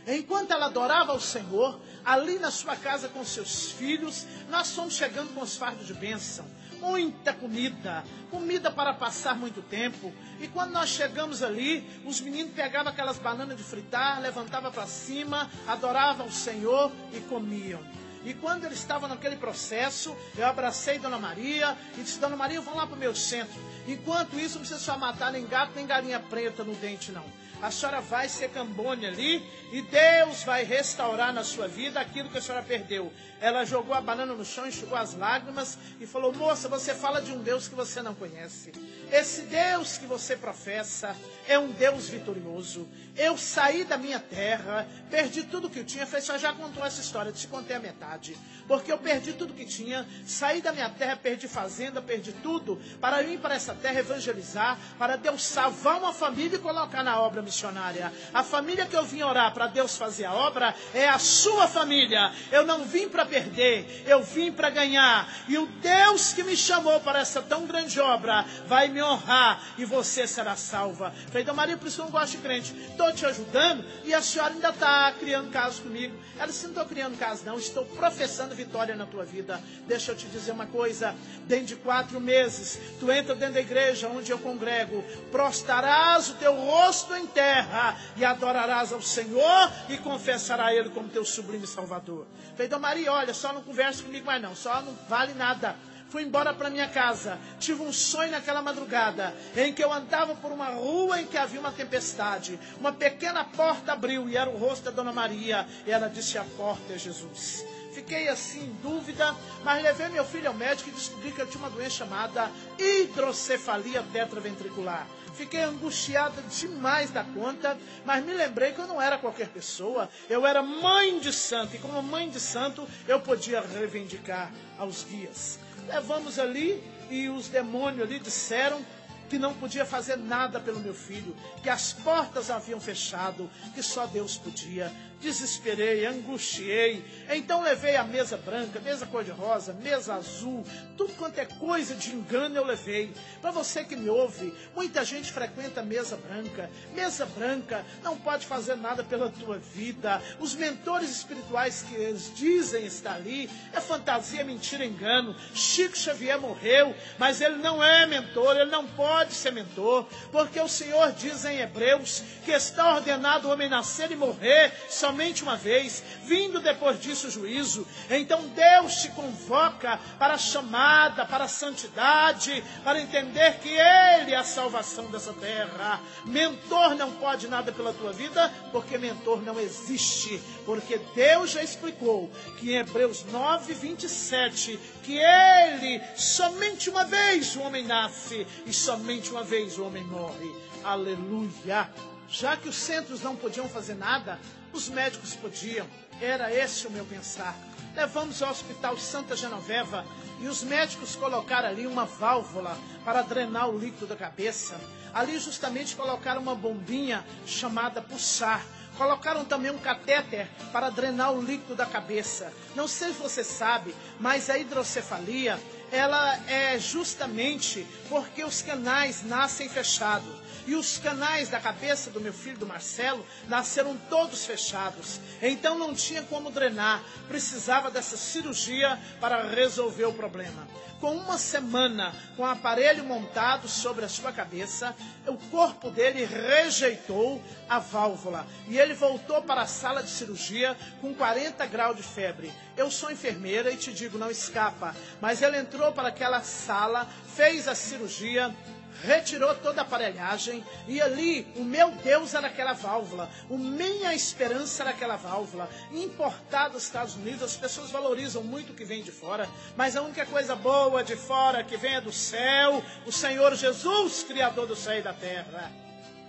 Enquanto ela adorava ao Senhor, ali na sua casa com seus filhos, nós fomos chegando com os fardos de bênção. Muita comida, comida para passar muito tempo. E quando nós chegamos ali, os meninos pegavam aquelas bananas de fritar, levantavam para cima, adoravam o Senhor e comiam. E quando eles estavam naquele processo, eu abracei Dona Maria e disse: "Dona Maria, vamos lá para o meu centro. Enquanto isso, não precisa só matar nem gato, nem galinha preta no dente, não. A senhora vai ser cambone ali e Deus vai restaurar na sua vida aquilo que a senhora perdeu." Ela jogou a banana no chão, enxugou as lágrimas e falou: "Moça, você fala de um Deus que você não conhece. Esse Deus que você professa é um Deus vitorioso. Eu saí da minha terra, perdi tudo que eu tinha." Eu falei: "A senhora já contou essa história?" Eu te contei a metade. "Porque eu perdi tudo que tinha, saí da minha terra, perdi fazenda, perdi tudo, para ir para essa terra evangelizar, para Deus salvar uma família e colocar na obra missionária. A família que eu vim orar para Deus fazer a obra é a sua família. Eu não vim para perder, eu vim para ganhar. E o Deus que me chamou para essa tão grande obra vai me honrar e você será salva." Falei: "Dona Maria, por isso eu não gosto de crente. Estou te ajudando e a senhora ainda está criando caso comigo." Ela disse: "Não estou criando caso não, estou professando vitória na tua vida. Deixa eu te dizer uma coisa, dentro de 4 meses, tu entra dentro da igreja onde eu congrego, prostrarás o teu rosto em terra e adorarás ao Senhor e confessarás a Ele como teu sublime Salvador." Falei: "Dona Maria, olha, só não conversa comigo mais não, só não vale nada." Fui embora para minha casa. Tive um sonho naquela madrugada, em que eu andava por uma rua em que havia uma tempestade. Uma pequena porta abriu e era o rosto da Dona Maria. E ela disse: "A porta é Jesus." Fiquei assim em dúvida, mas levei meu filho ao médico e descobri que eu tinha uma doença chamada hidrocefalia tetraventricular. Fiquei angustiada demais da conta, mas me lembrei que eu não era qualquer pessoa. Eu era mãe de santo, e como mãe de santo, eu podia reivindicar aos guias. Levamos ali e os demônios ali disseram que não podia fazer nada pelo meu filho, que as portas haviam fechado, que só Deus podia. Desesperei, angustiei. Então levei a mesa branca, mesa cor-de-rosa, mesa azul, tudo quanto é coisa de engano eu levei. Para você que me ouve, muita gente frequenta mesa branca. Mesa branca não pode fazer nada pela tua vida. Os mentores espirituais que eles dizem estar ali é fantasia, mentira, engano. Chico Xavier morreu, mas ele não é mentor, ele não pode pode ser mentor, porque o Senhor diz em Hebreus que está ordenado o homem nascer e morrer somente uma vez, vindo depois disso o juízo. Então Deus te convoca para a chamada, para a santidade, para entender que Ele é a salvação dessa terra. Mentor não pode nada pela tua vida, porque mentor não existe, porque Deus já explicou que em Hebreus 9, 27, que Ele, somente uma vez o homem nasce e somente uma vez o homem morre. Aleluia! Já que os centros não podiam fazer nada, os médicos podiam. Era esse o meu pensar. Levamos ao Hospital Santa Genoveva e os médicos colocaram ali uma válvula para drenar o líquido da cabeça. Ali justamente colocaram uma bombinha chamada pulsar. Colocaram também um catéter para drenar o líquido da cabeça. Não sei se você sabe, mas a hidrocefalia, ela é justamente porque os canais nascem fechados. E os canais da cabeça do meu filho, do Marcelo, nasceram todos fechados. Então não tinha como drenar. Precisava dessa cirurgia para resolver o problema. Com uma semana, com o aparelho montado sobre a sua cabeça, o corpo dele rejeitou a válvula. E ele voltou para a sala de cirurgia com 40 graus de febre. Eu sou enfermeira e te digo, não escapa. Mas ele entrou para aquela sala, fez a cirurgia, retirou toda a aparelhagem e ali o meu Deus era aquela válvula, a minha esperança era aquela válvula. Importado dos Estados Unidos, as pessoas valorizam muito o que vem de fora, mas a única coisa boa de fora que vem é do céu, o Senhor Jesus, Criador do céu e da terra.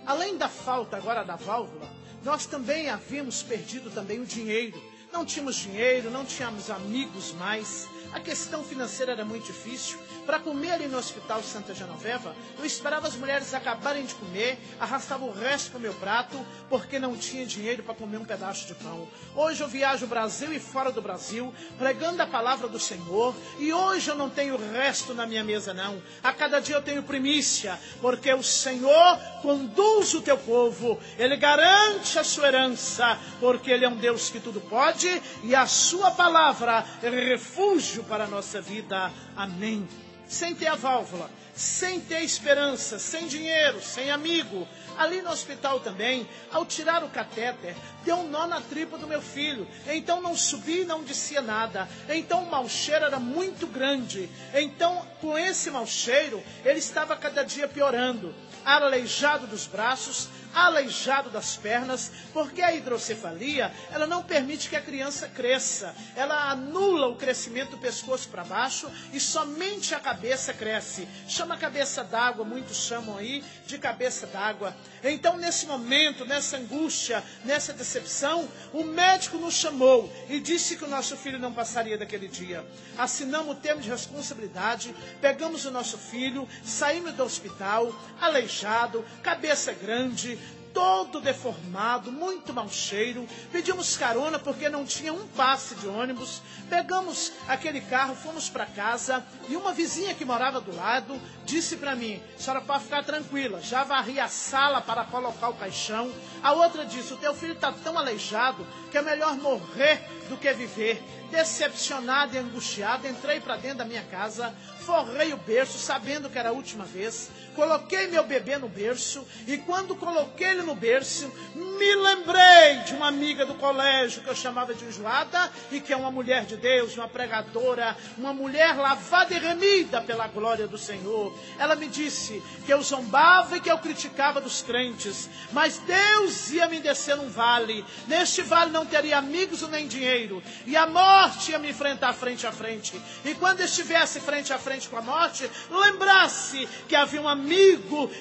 Além da falta agora da válvula, nós também havíamos perdido também o dinheiro. Não tínhamos dinheiro, não tínhamos amigos mais. A questão financeira era muito difícil. Para comer ali no Hospital Santa Genoveva, eu esperava as mulheres acabarem de comer, arrastava o resto para o meu prato, porque não tinha dinheiro para comer um pedaço de pão. Hoje eu viajo o Brasil e fora do Brasil, pregando a palavra do Senhor, e hoje eu não tenho resto na minha mesa não. A cada dia eu tenho primícia, porque o Senhor conduz o teu povo, Ele garante a sua herança, porque Ele é um Deus que tudo pode, e a sua palavra é refúgio para a nossa vida. Amém. Sem ter a válvula, sem ter esperança, sem dinheiro, sem amigo. Ali no hospital também, ao tirar o catéter, deu um nó na tripa do meu filho. Então não subia e não descia nada. Então o mau cheiro era muito grande. Então, com esse mau cheiro, ele estava cada dia piorando. Aleijado dos braços, aleijado das pernas, porque a hidrocefalia, ela não permite que a criança cresça. Ela anula o crescimento do pescoço para baixo e somente a cabeça cresce. Chama cabeça d'água, muitos chamam aí de cabeça d'água. Então, nesse momento, nessa angústia, nessa decepção, o médico nos chamou e disse que o nosso filho não passaria daquele dia. Assinamos o termo de responsabilidade, pegamos o nosso filho, saímos do hospital, aleijado, cabeça grande, todo deformado, muito mau cheiro. Pedimos carona porque não tinha um passe de ônibus. Pegamos aquele carro, fomos para casa e uma vizinha que morava do lado disse para mim: a senhora pode ficar tranquila, já varri a sala para colocar o caixão. A outra disse: o teu filho está tão aleijado que é melhor morrer do que viver. Decepcionado e angustiado, entrei para dentro da minha casa, forrei o berço, sabendo que era a última vez. Coloquei meu bebê no berço e quando coloquei ele no berço, me lembrei de uma amiga do colégio que eu chamava de enjoada e que é uma mulher de Deus, uma pregadora, uma mulher lavada e remida pela glória do Senhor. Ela me disse que eu zombava e que eu criticava dos crentes, mas Deus ia me descer num vale. Neste vale não teria amigos nem dinheiro e a morte ia me enfrentar frente a frente. E quando estivesse frente a frente com a morte, lembrasse que havia um amigo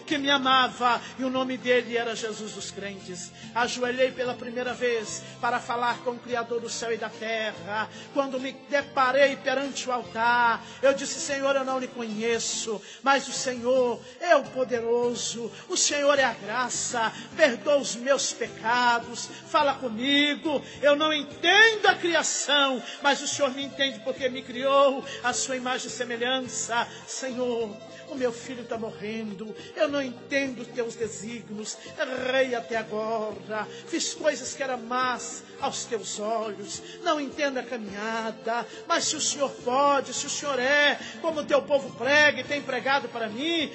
que me amava e o nome dele era Jesus dos crentes. Ajoelhei pela primeira vez para falar com o Criador do céu e da terra. Quando me deparei perante o altar, eu disse: Senhor, eu não lhe conheço, mas o Senhor é o poderoso, o Senhor é a graça, perdoa os meus pecados, fala comigo. Eu não entendo a criação, mas o Senhor me entende porque me criou a sua imagem e semelhança. Senhor, o meu filho está morrendo, eu não entendo os teus desígnios, errei até agora, fiz coisas que eram más aos teus olhos, não entendo a caminhada, mas se o Senhor pode, se o Senhor é, como o teu povo prega e tem pregado para mim,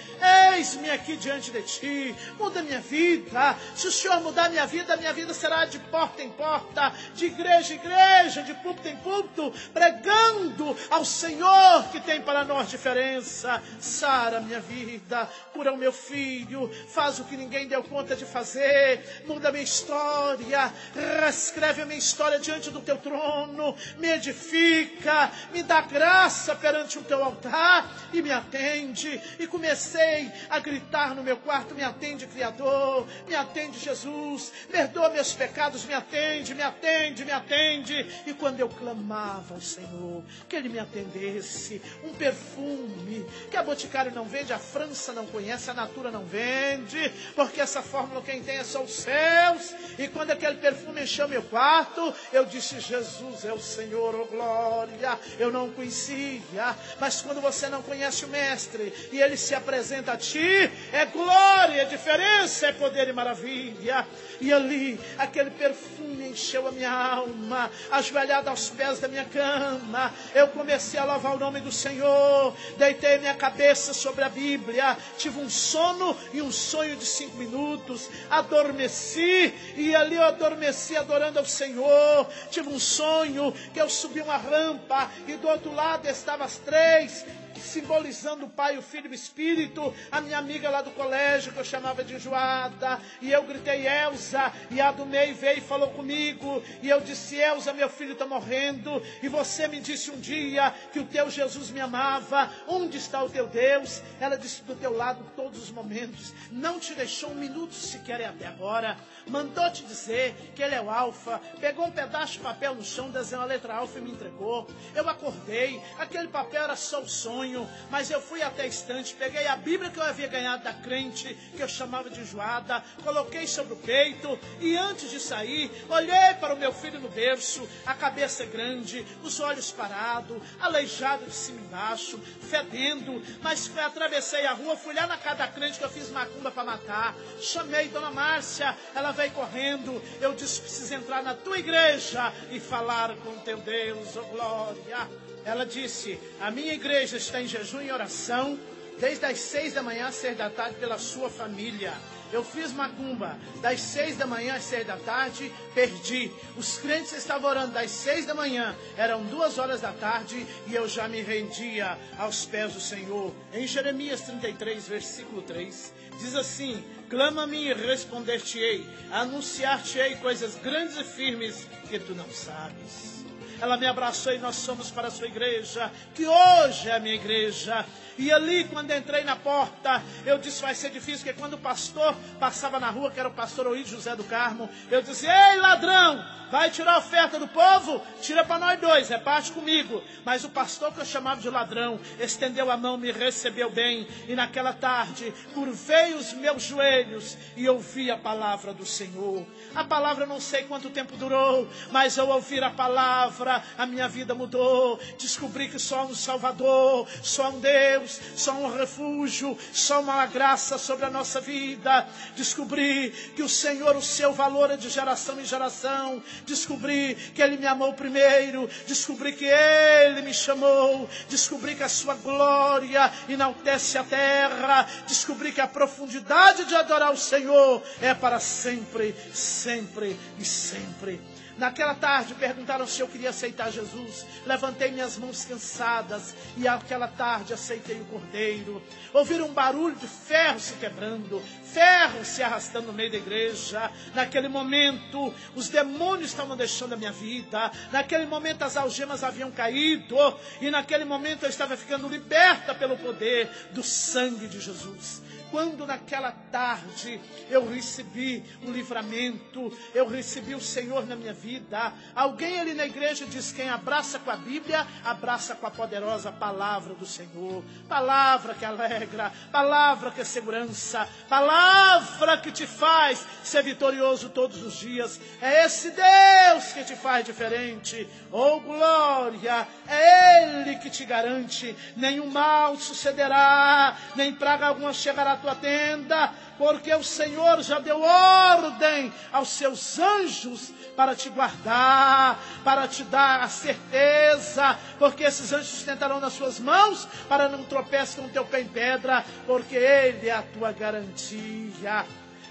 eis-me aqui diante de ti, muda minha vida. Se o Senhor mudar minha vida será de porta em porta, de igreja em igreja, de púlpito em púlpito, pregando ao Senhor que tem para nós diferença. Sara minha vida, cura o meu filho, faz o que ninguém deu conta de fazer, muda a minha história, reescreve a minha história diante do teu trono, me edifica, me dá graça perante o teu altar e me atende. E comecei a gritar no meu quarto: me atende, Criador, me atende, Jesus, perdoa meus pecados, me atende, me atende, me atende. E quando eu clamava ao Senhor que Ele me atendesse, um perfume que a Boticário não vende, a França não conhece, a Natura não vende, porque essa fórmula quem tem é só os céus. E quando aquele perfume encheu meu quarto, eu disse: Jesus é o Senhor, oh glória. Eu não conhecia, mas quando você não conhece o Mestre e Ele se apresenta a ti, é glória, é diferença, é poder e maravilha. E ali, aquele perfume encheu a minha alma, ajoelhada aos pés da minha cama, eu comecei a louvar o nome do Senhor, deitei minha cabeça sobre a Bíblia, tive um sono e um sonho de 5 minutos, adormeci, e ali eu adormeci adorando ao Senhor. Tive um sonho que eu subi uma rampa, e do outro lado estavam as 3, simbolizando o Pai, o Filho e o Espírito, a minha amiga lá do colégio, que eu chamava de Joada, e eu gritei: Elza, e a do meio veio e falou comigo, e eu disse: Elza, meu filho está morrendo, e você me disse um dia que o teu Jesus me amava, onde está o teu Deus? Ela disse: do teu lado todos os momentos, não te deixou um minuto sequer até agora, mandou te dizer que Ele é o Alfa, pegou um pedaço de papel no chão, desenhou a letra Alfa e me entregou. Eu acordei, aquele papel era só o sonho, mas eu fui até a estante, peguei a Bíblia que eu havia ganhado da crente, que eu chamava de Joada, coloquei sobre o peito, e antes de sair, olhei para o meu filho no berço, a cabeça grande, os olhos parados, aleijado de cima e embaixo, fedendo, mas atravessei a rua, fui lá na casa da crente que eu fiz macumba para matar, chamei Dona Márcia, ela veio correndo, eu disse: preciso entrar na tua igreja e falar com teu Deus, oh glória. Ela disse: a minha igreja está em jejum e oração, desde as 6 da manhã às 6 da tarde, pela sua família. Eu fiz macumba das 6 da manhã às 6 da tarde, perdi. Os crentes estavam orando das 6 da manhã, eram 2 horas da tarde, e eu já me rendia aos pés do Senhor. Em Jeremias 33, versículo 3, diz assim: clama-me e responder-te-ei, anunciar-te-ei coisas grandes e firmes que tu não sabes. Ela me abraçou e nós somos para a sua igreja, que hoje é a minha igreja. E ali, quando entrei na porta, eu disse: vai ser difícil, porque quando o pastor passava na rua, que era o pastor Oídio José do Carmo, eu disse: ei, ladrão, vai tirar a oferta do povo? Tira para nós 2, reparte comigo. Mas o pastor, que eu chamava de ladrão, estendeu a mão, me recebeu bem. E naquela tarde, curvei os meus joelhos e ouvi a palavra do Senhor. A palavra não sei quanto tempo durou, mas ao ouvir a palavra, a minha vida mudou. Descobri que só há um Salvador, só há um Deus, só há um refúgio, só uma graça sobre a nossa vida. Descobri que o Senhor, o seu valor é de geração em geração. Descobri que Ele me amou primeiro. Descobri que Ele me chamou. Descobri que a sua glória enaltece a terra. Descobri que a profundidade de adorar o Senhor é para sempre, sempre e sempre. Naquela tarde perguntaram se eu queria aceitar Jesus. Levantei minhas mãos cansadas e aquela tarde aceitei o Cordeiro. Ouviram um barulho de ferro se quebrando, ferro se arrastando no meio da igreja. Naquele momento os demônios estavam deixando a minha vida. Naquele momento as algemas haviam caído. E naquele momento eu estava ficando liberta pelo poder do sangue de Jesus. quando naquela tarde eu recebi o livramento, eu recebi o Senhor na minha vida. Alguém ali na igreja diz: quem abraça com a Bíblia, abraça com a poderosa palavra do Senhor. Palavra que alegra, palavra que é segurança, palavra que te faz ser vitorioso todos os dias. É esse Deus que te faz diferente. Oh glória, é Ele que te garante. Nenhum mal sucederá, nem praga alguma chegará à tua tenda, porque o Senhor já deu ordem aos seus anjos para te guardar, para te dar a certeza, porque esses anjos sustentarão nas suas mãos, para não tropeçar com o teu pé em pedra, porque Ele é a tua garantia.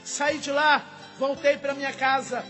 Saí de lá, voltei para minha casa.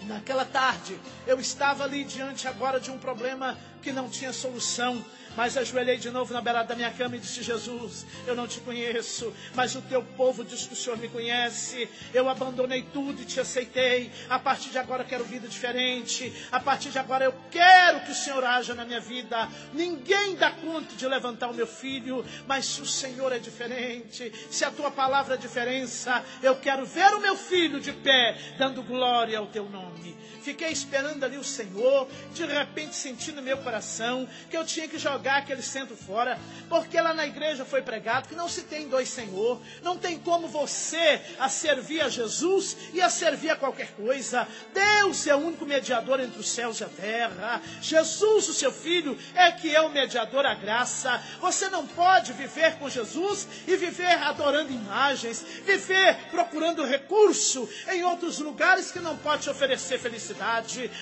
Naquela tarde, eu estava ali diante agora de um problema que não tinha solução. Mas ajoelhei de novo na beirada da minha cama e disse: Jesus, eu não te conheço, mas o teu povo diz que o Senhor me conhece. Eu abandonei tudo e te aceitei. A partir de agora eu quero vida diferente. A partir de agora eu quero que o Senhor haja na minha vida. Ninguém dá conta de levantar o meu filho, mas se o Senhor é diferente, se a tua palavra é diferença, eu quero ver o meu filho de pé, dando glória ao teu nome. Fiquei esperando ali o Senhor. De repente senti no meu coração que eu tinha que jogar aquele centro fora, porque lá na igreja foi pregado que não se tem dois Senhor. Não tem como você a servir a Jesus e a servir a qualquer coisa. Deus é o único mediador entre os céus e a terra. Jesus, o seu Filho, é que é o mediador, a graça. Você não pode viver com Jesus e viver adorando imagens, viver procurando recurso em outros lugares que não pode te oferecer felicidade.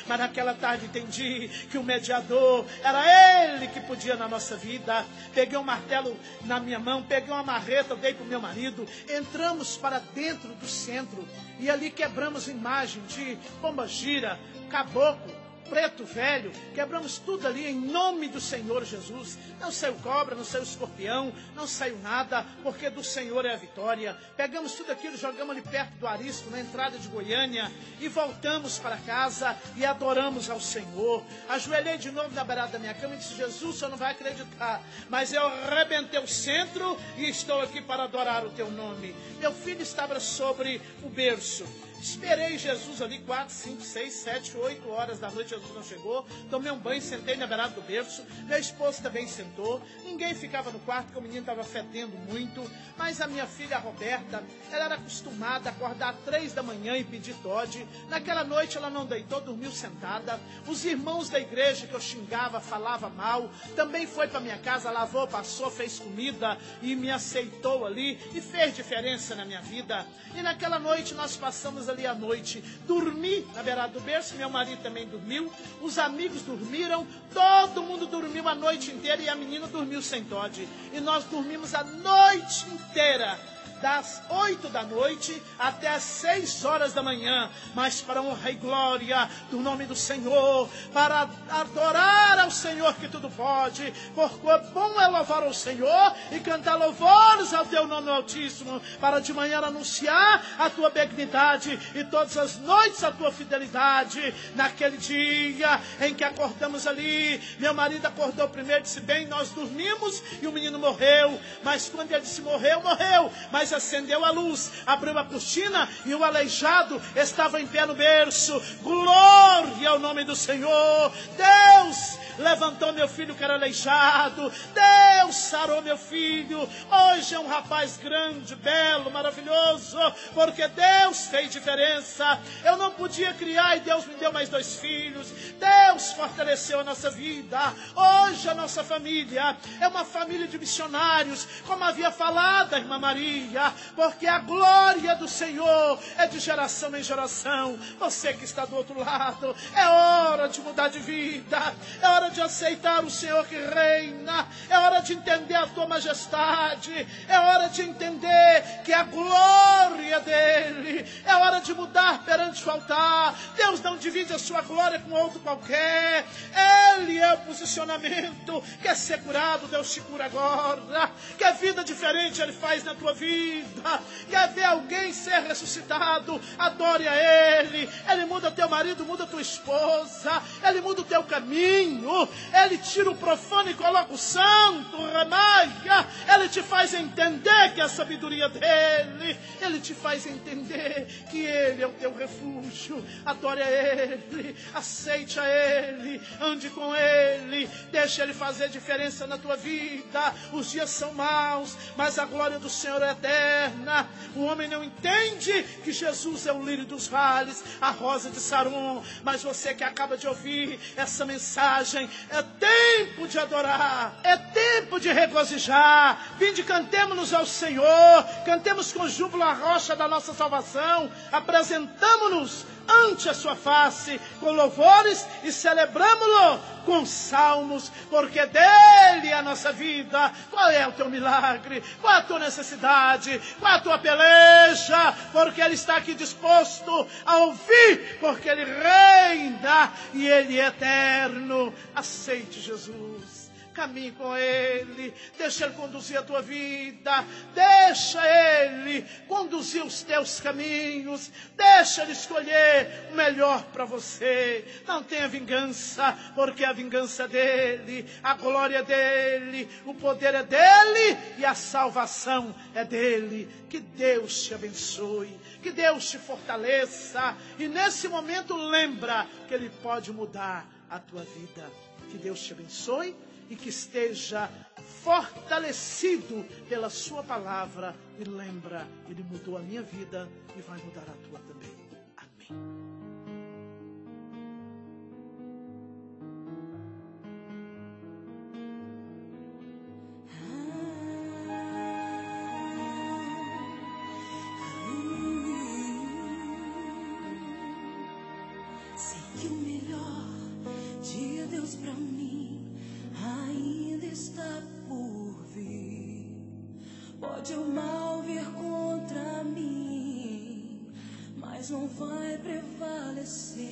Mas naquela tarde entendi que o mediador era Ele que podia na nossa vida. Peguei um martelo na minha mão, peguei uma marreta, dei para o meu marido, entramos para dentro do centro e ali quebramos imagem de pombagira, caboclo, preto velho, quebramos tudo ali em nome do Senhor Jesus. Não saiu cobra, não saiu escorpião, não saiu nada, porque do Senhor é a vitória. Pegamos tudo aquilo, jogamos ali perto do Arisco, na entrada de Goiânia, e voltamos para casa e adoramos ao Senhor. Ajoelhei de novo na beirada da minha cama e disse: Jesus, o Senhor não vai acreditar, mas eu arrebentei o centro e estou aqui para adorar o teu nome. Meu filho estava sobre o berço. Esperei Jesus ali 4, 5, 6, 7, 8 horas da noite. Jesus não chegou. Tomei um banho, sentei na beirada do berço. Meu esposo também sentou. Ninguém ficava no quarto, porque o menino estava fedendo muito. Mas a minha filha, a Roberta, ela era acostumada a acordar às 3 da manhã e pedir Todd. Naquela noite ela não deitou, dormiu sentada. Os irmãos da igreja que eu xingava, falava mal, também foi para minha casa, lavou, passou, fez comida e me aceitou ali e fez diferença na minha vida. E naquela noite nós passamos ali a noite. Dormi na beirada do berço, meu marido também dormiu, os amigos dormiram, todo mundo dormiu a noite inteira e a menina dormiu sem Todd. E nós dormimos a noite inteira, das 8 da noite até as 6 horas da manhã, mas para honra e glória do nome do Senhor, para adorar ao Senhor que tudo pode, porque bom é louvar ao Senhor e cantar louvores ao teu nome altíssimo, para de manhã anunciar a tua benignidade e todas as noites a tua fidelidade. Naquele dia em que acordamos ali, meu marido acordou primeiro e disse: bem, nós dormimos e o menino morreu. Mas quando ele disse morreu, morreu, mas acendeu a luz, abriu a cortina e o aleijado estava em pé no berço. Glória ao nome do Senhor. Deus levantou meu filho que era aleijado. Deus sarou meu filho. Hoje é um rapaz grande, belo, maravilhoso, porque Deus fez diferença. Eu não podia criar e Deus me deu mais 2 filhos. Deus fortaleceu a nossa vida. Hoje a nossa família é uma família de missionários, como havia falado a irmã Maria, porque a glória do Senhor é de geração em geração. Você que está do outro lado, é hora de mudar de vida, é hora de aceitar o Senhor que reina, é hora de entender a tua majestade, é hora de entender que a glória dele, é hora de mudar perante o altar. Deus não divide a sua glória com outro qualquer. Ele é o posicionamento. Quer ser curado? Deus te cura agora. Quer vida diferente? Ele faz na tua vida. vida, quer ver alguém ser ressuscitado, adore a Ele. Ele muda teu marido, muda tua esposa, Ele muda o teu caminho, Ele tira o profano e coloca o santo, remaia. Ele te faz entender que é a sabedoria dEle, Ele te faz entender que Ele é o teu refúgio. Adore a Ele, aceite a Ele, ande com Ele, deixa Ele fazer diferença na tua vida. Os dias são maus, mas a glória do Senhor é eterna. O homem não entende que Jesus é o lírio dos vales, a rosa de Saron, mas você que acaba de ouvir essa mensagem, é tempo de adorar, é tempo de regozijar. Vinde, cantemos-nos ao Senhor, cantemos com júbilo a rocha da nossa salvação, apresentamo-nos ante a sua face com louvores e celebramo-lo com salmos, porque dele é a nossa vida. Qual é o teu milagre? Qual é a tua necessidade? Qual é a tua peleja? Porque Ele está aqui disposto a ouvir, porque Ele reina e Ele é eterno. Aceite Jesus, caminhe com Ele, deixa Ele conduzir a tua vida, deixa Ele conduzir os teus caminhos, deixa Ele escolher o melhor para você. Não tenha vingança, porque a vingança é dEle, a glória é dEle, o poder é dEle e a salvação é dEle. Que Deus te abençoe, que Deus te fortaleça, e nesse momento lembra que Ele pode mudar a tua vida. Que Deus te abençoe e que esteja fortalecido pela sua palavra. E lembra, Ele mudou a minha vida e vai mudar a tua também. Amém. Sei que o melhor de Deus pra mim ainda está por vir. Pode o mal vir contra mim, mas não vai prevalecer.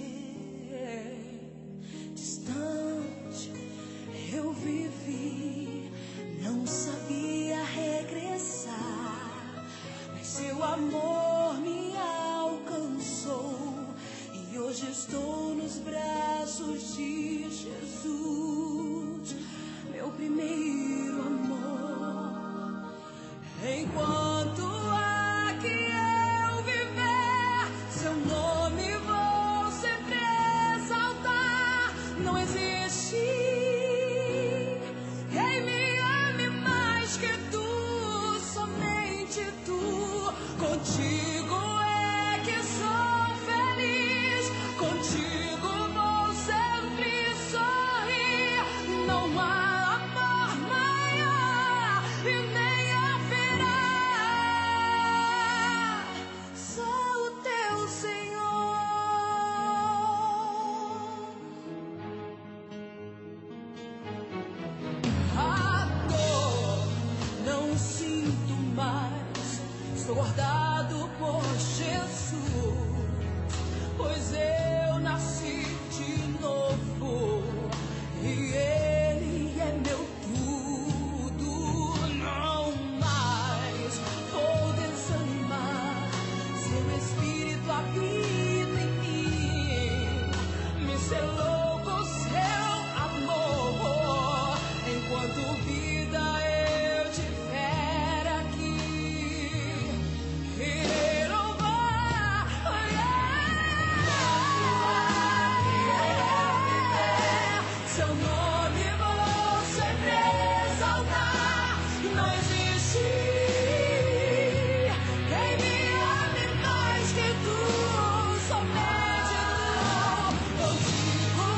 Distante eu vivi, não sabia regressar, mas seu amor me alcançou e hoje estou nos braços de Jesus, meu primeiro amor. Enquanto aqui eu viver, seu nome vou sempre exaltar. Não existe quem me ame mais que tu, somente tu. Contigo é que sou feliz, contigo vou sempre sorrir. Não há amor maior e nem haverá. Só o teu Senhor. A dor não sinto mais, estou guardado por Jesus, pois eu nasci de novo e Ele é meu tudo. Não mais vou desanimar, seu Espírito habita em mim, me selou com seu amor. Enquanto vida eu tiver aqui, irei louvar. Seu nome vou sempre exaltar. Não existe quem me ame mais que tu, somente tu. Contigo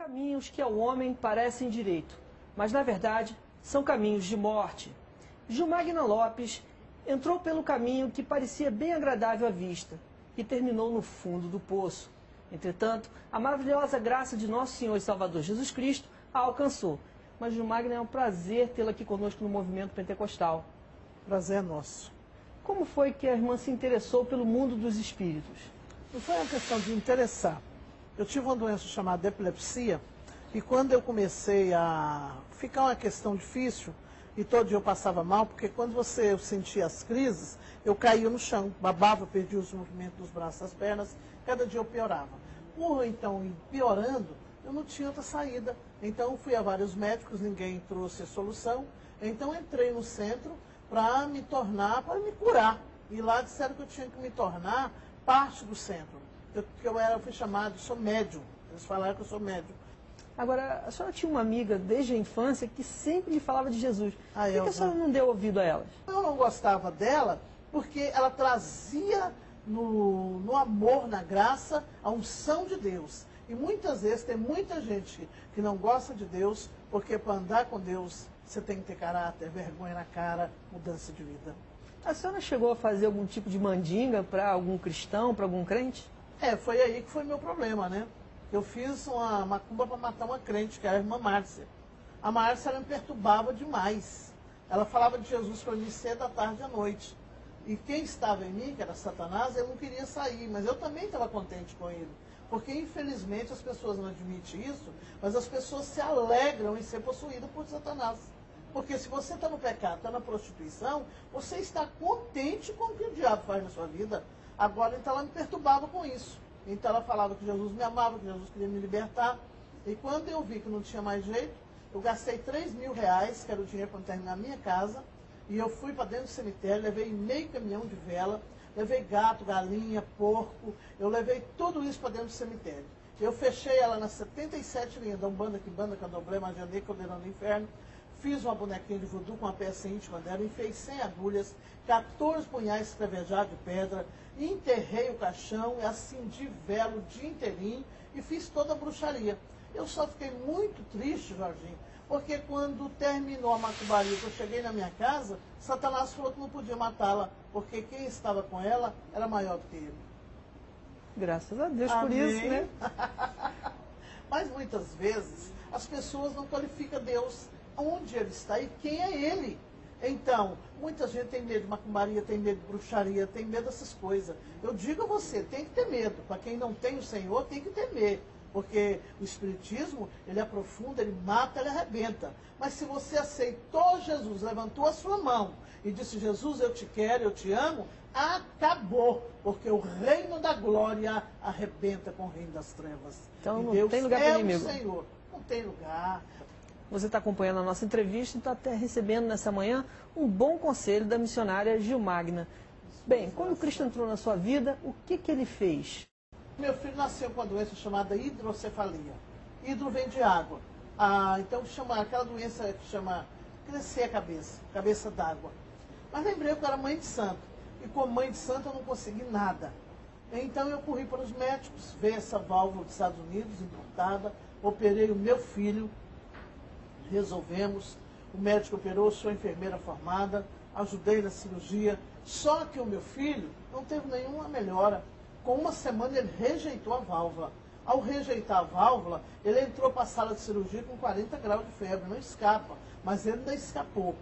Caminhos que ao homem parecem direito, mas na verdade são caminhos de morte. Gilmagna Lopes entrou pelo caminho que parecia bem agradável à vista e terminou no fundo do poço. Entretanto, a maravilhosa graça de nosso Senhor e Salvador Jesus Cristo a alcançou. Mas Gilmagna, é um prazer tê-la aqui conosco no movimento pentecostal. Prazer é nosso. Como foi que a irmã se interessou pelo mundo dos espíritos? Não foi uma questão de interessar. Eu tive uma doença chamada epilepsia e quando eu comecei a ficar uma questão difícil, e todo dia eu passava mal, porque quando eu sentia as crises, eu caía no chão, babava, perdia os movimentos dos braços e das pernas, cada dia eu piorava. Por então ir piorando, eu não tinha outra saída. Então fui a vários médicos, ninguém trouxe a solução. Então entrei no centro para me curar. E lá disseram que eu tinha que me tornar parte do centro. Fui chamado, sou médium. Eles falaram que eu sou médium. Agora, a senhora tinha uma amiga desde a infância que sempre lhe falava de Jesus. Por que a senhora não deu ouvido a elas? Eu não gostava dela porque ela trazia no amor, na graça, a unção de Deus. E muitas vezes tem muita gente que não gosta de Deus, porque para andar com Deus você tem que ter caráter, vergonha na cara, mudança de vida. A senhora chegou a fazer algum tipo de mandinga para algum cristão, para algum crente? Foi aí que foi meu problema, né? Eu fiz uma macumba para matar uma crente, que era a irmã Márcia. A Márcia, ela me perturbava demais. Ela falava de Jesus para mim cedo, à tarde e à noite. E quem estava em mim, que era Satanás, eu não queria sair, mas eu também estava contente com ele. Porque, infelizmente, as pessoas não admitem isso, mas as pessoas se alegram em ser possuídas por Satanás. Porque se você está no pecado, está na prostituição, você está contente com o que o diabo faz na sua vida. Agora, então, ela me perturbava com isso. Então, ela falava que Jesus me amava, que Jesus queria me libertar. E quando eu vi que não tinha mais jeito, eu gastei 3 mil reais, que era o dinheiro para terminar a minha casa, e eu fui para dentro do cemitério, levei meio caminhão de vela, levei gato, galinha, porco, eu levei tudo isso para dentro do cemitério. Eu fechei ela nas 77 linhas, da Umbanda, Quimbanda, Candomblé, Magia Negra, Caldeirão do Inferno. Fiz uma bonequinha de voodoo com uma peça íntima dela, enfiei 100 agulhas, 14 punhais escravejados de pedra, enterrei o caixão, acendi vela o dia inteirinho e fiz toda a bruxaria. Eu só fiquei muito triste, Jorginho, porque quando terminou a macumbaria, que eu cheguei na minha casa, Satanás falou que não podia matá-la, porque quem estava com ela era maior do que ele. Graças a Deus. Amém. Por isso, né? Mas muitas vezes as pessoas não qualificam Deus, onde ele está e quem é ele. Então, muita gente tem medo de macumbaria, tem medo de bruxaria, tem medo dessas coisas. Eu digo a você, tem que ter medo. Para quem não tem o Senhor, tem que temer. Porque o Espiritismo, ele aprofunda, ele mata, ele arrebenta. Mas se você aceitou Jesus, levantou a sua mão e disse, Jesus, eu te quero, eu te amo, acabou. Porque o reino da glória arrebenta com o reino das trevas. Então e não Deus tem lugar para inimigo. É o Senhor, não tem lugar. Você está acompanhando a nossa entrevista e está até recebendo nessa manhã um bom conselho da missionária Gilmagna. Bem, quando Cristo entrou na sua vida, o que ele fez? Meu filho nasceu com uma doença chamada hidrocefalia. Hidro vem de água. Então chama aquela doença que chama crescer a cabeça d'água. Mas lembrei que eu era mãe de santo. E como mãe de santo eu não consegui nada. Então eu corri para os médicos, ver essa válvula dos Estados Unidos, importada, operei o meu filho, resolvemos, o médico operou, sou enfermeira formada, ajudei na cirurgia, só que o meu filho não teve nenhuma melhora. Com uma semana ele rejeitou a válvula. Ao rejeitar a válvula, ele entrou para a sala de cirurgia com 40 graus de febre, não escapa, mas ele não escapou.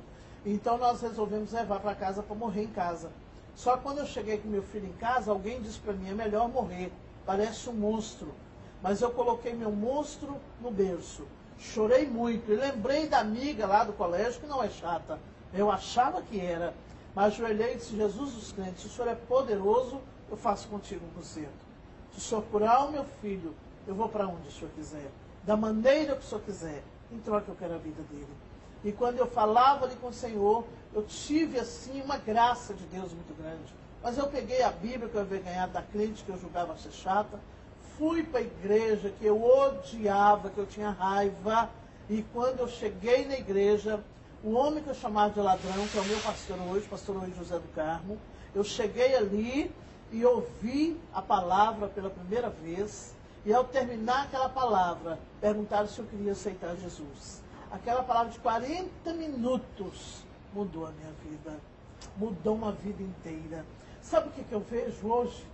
Então nós resolvemos levar para casa para morrer em casa. Só que quando eu cheguei com meu filho em casa, alguém disse para mim, é melhor morrer, parece um monstro. Mas eu coloquei meu monstro no berço. Chorei muito e lembrei da amiga lá do colégio, que não é chata. Eu achava que era. Mas ajoelhei e disse, Jesus dos crentes, se o Senhor é poderoso, eu faço contigo um concerto. Se o Senhor curar o meu filho, eu vou para onde o Senhor quiser. Da maneira que o Senhor quiser. Em troca eu quero a vida dele. E quando eu falava ali com o Senhor, eu tive assim uma graça de Deus muito grande. Mas eu peguei a Bíblia que eu havia ganhado da crente, que eu julgava ser chata, fui para a igreja que eu odiava, que eu tinha raiva, e quando eu cheguei na igreja, o homem que eu chamava de ladrão, que é o meu pastor hoje José do Carmo, eu cheguei ali e ouvi a palavra pela primeira vez, E ao terminar aquela palavra, perguntaram se eu queria aceitar Jesus. Aquela palavra de 40 minutos mudou a minha vida. Mudou uma vida inteira. Sabe o que eu vejo hoje?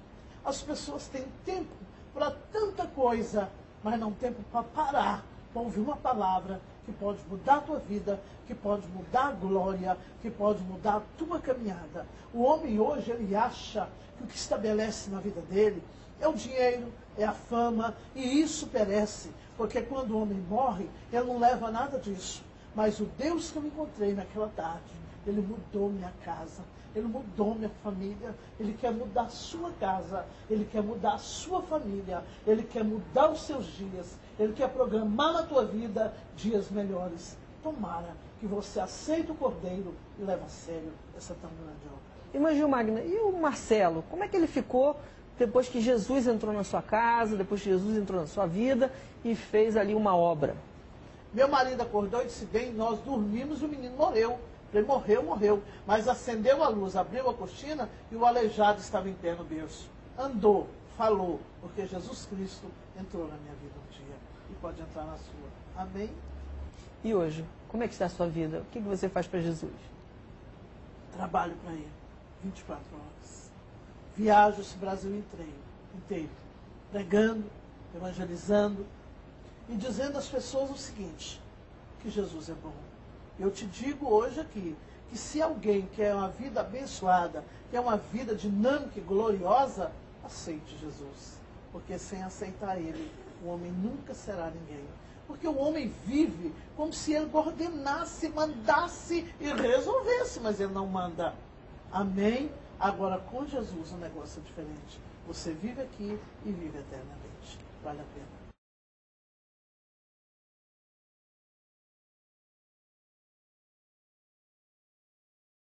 As pessoas têm tempo para tanta coisa, mas não tempo para parar, para ouvir uma palavra que pode mudar a tua vida, que pode mudar a glória, que pode mudar a tua caminhada. O homem hoje, ele acha que o que estabelece na vida dele é o dinheiro, é a fama, e isso perece, porque quando o homem morre, ele não leva nada disso. Mas o Deus que eu encontrei naquela tarde, ele mudou minha casa, ele mudou minha família, ele quer mudar a sua casa, ele quer mudar a sua família, ele quer mudar os seus dias, ele quer programar na tua vida dias melhores. Tomara que você aceite o Cordeiro e leve a sério essa tão grande obra. Irmã Gilmagna, e o Marcelo? Como é que ele ficou depois que Jesus entrou na sua casa, depois que Jesus entrou na sua vida e fez ali uma obra? Meu marido acordou e disse, bem, nós dormimos e o menino morreu. Ele morreu. Mas acendeu a luz, abriu a cortina e o aleijado estava em pé no berço. Andou, falou, porque Jesus Cristo entrou na minha vida um dia e pode entrar na sua. Amém? E hoje, como é que está a sua vida? O que você faz para Jesus? Trabalho para ele, 24 horas. Viajo esse Brasil inteiro, pregando, evangelizando e dizendo às pessoas o seguinte, que Jesus é bom. Eu te digo hoje aqui, que se alguém quer uma vida abençoada, quer uma vida dinâmica e gloriosa, aceite Jesus. Porque sem aceitar Ele, o homem nunca será ninguém. Porque o homem vive como se ele ordenasse, mandasse e resolvesse, mas ele não manda. Amém? Agora com Jesus o negócio é diferente. Você vive aqui e vive eternamente. Vale a pena.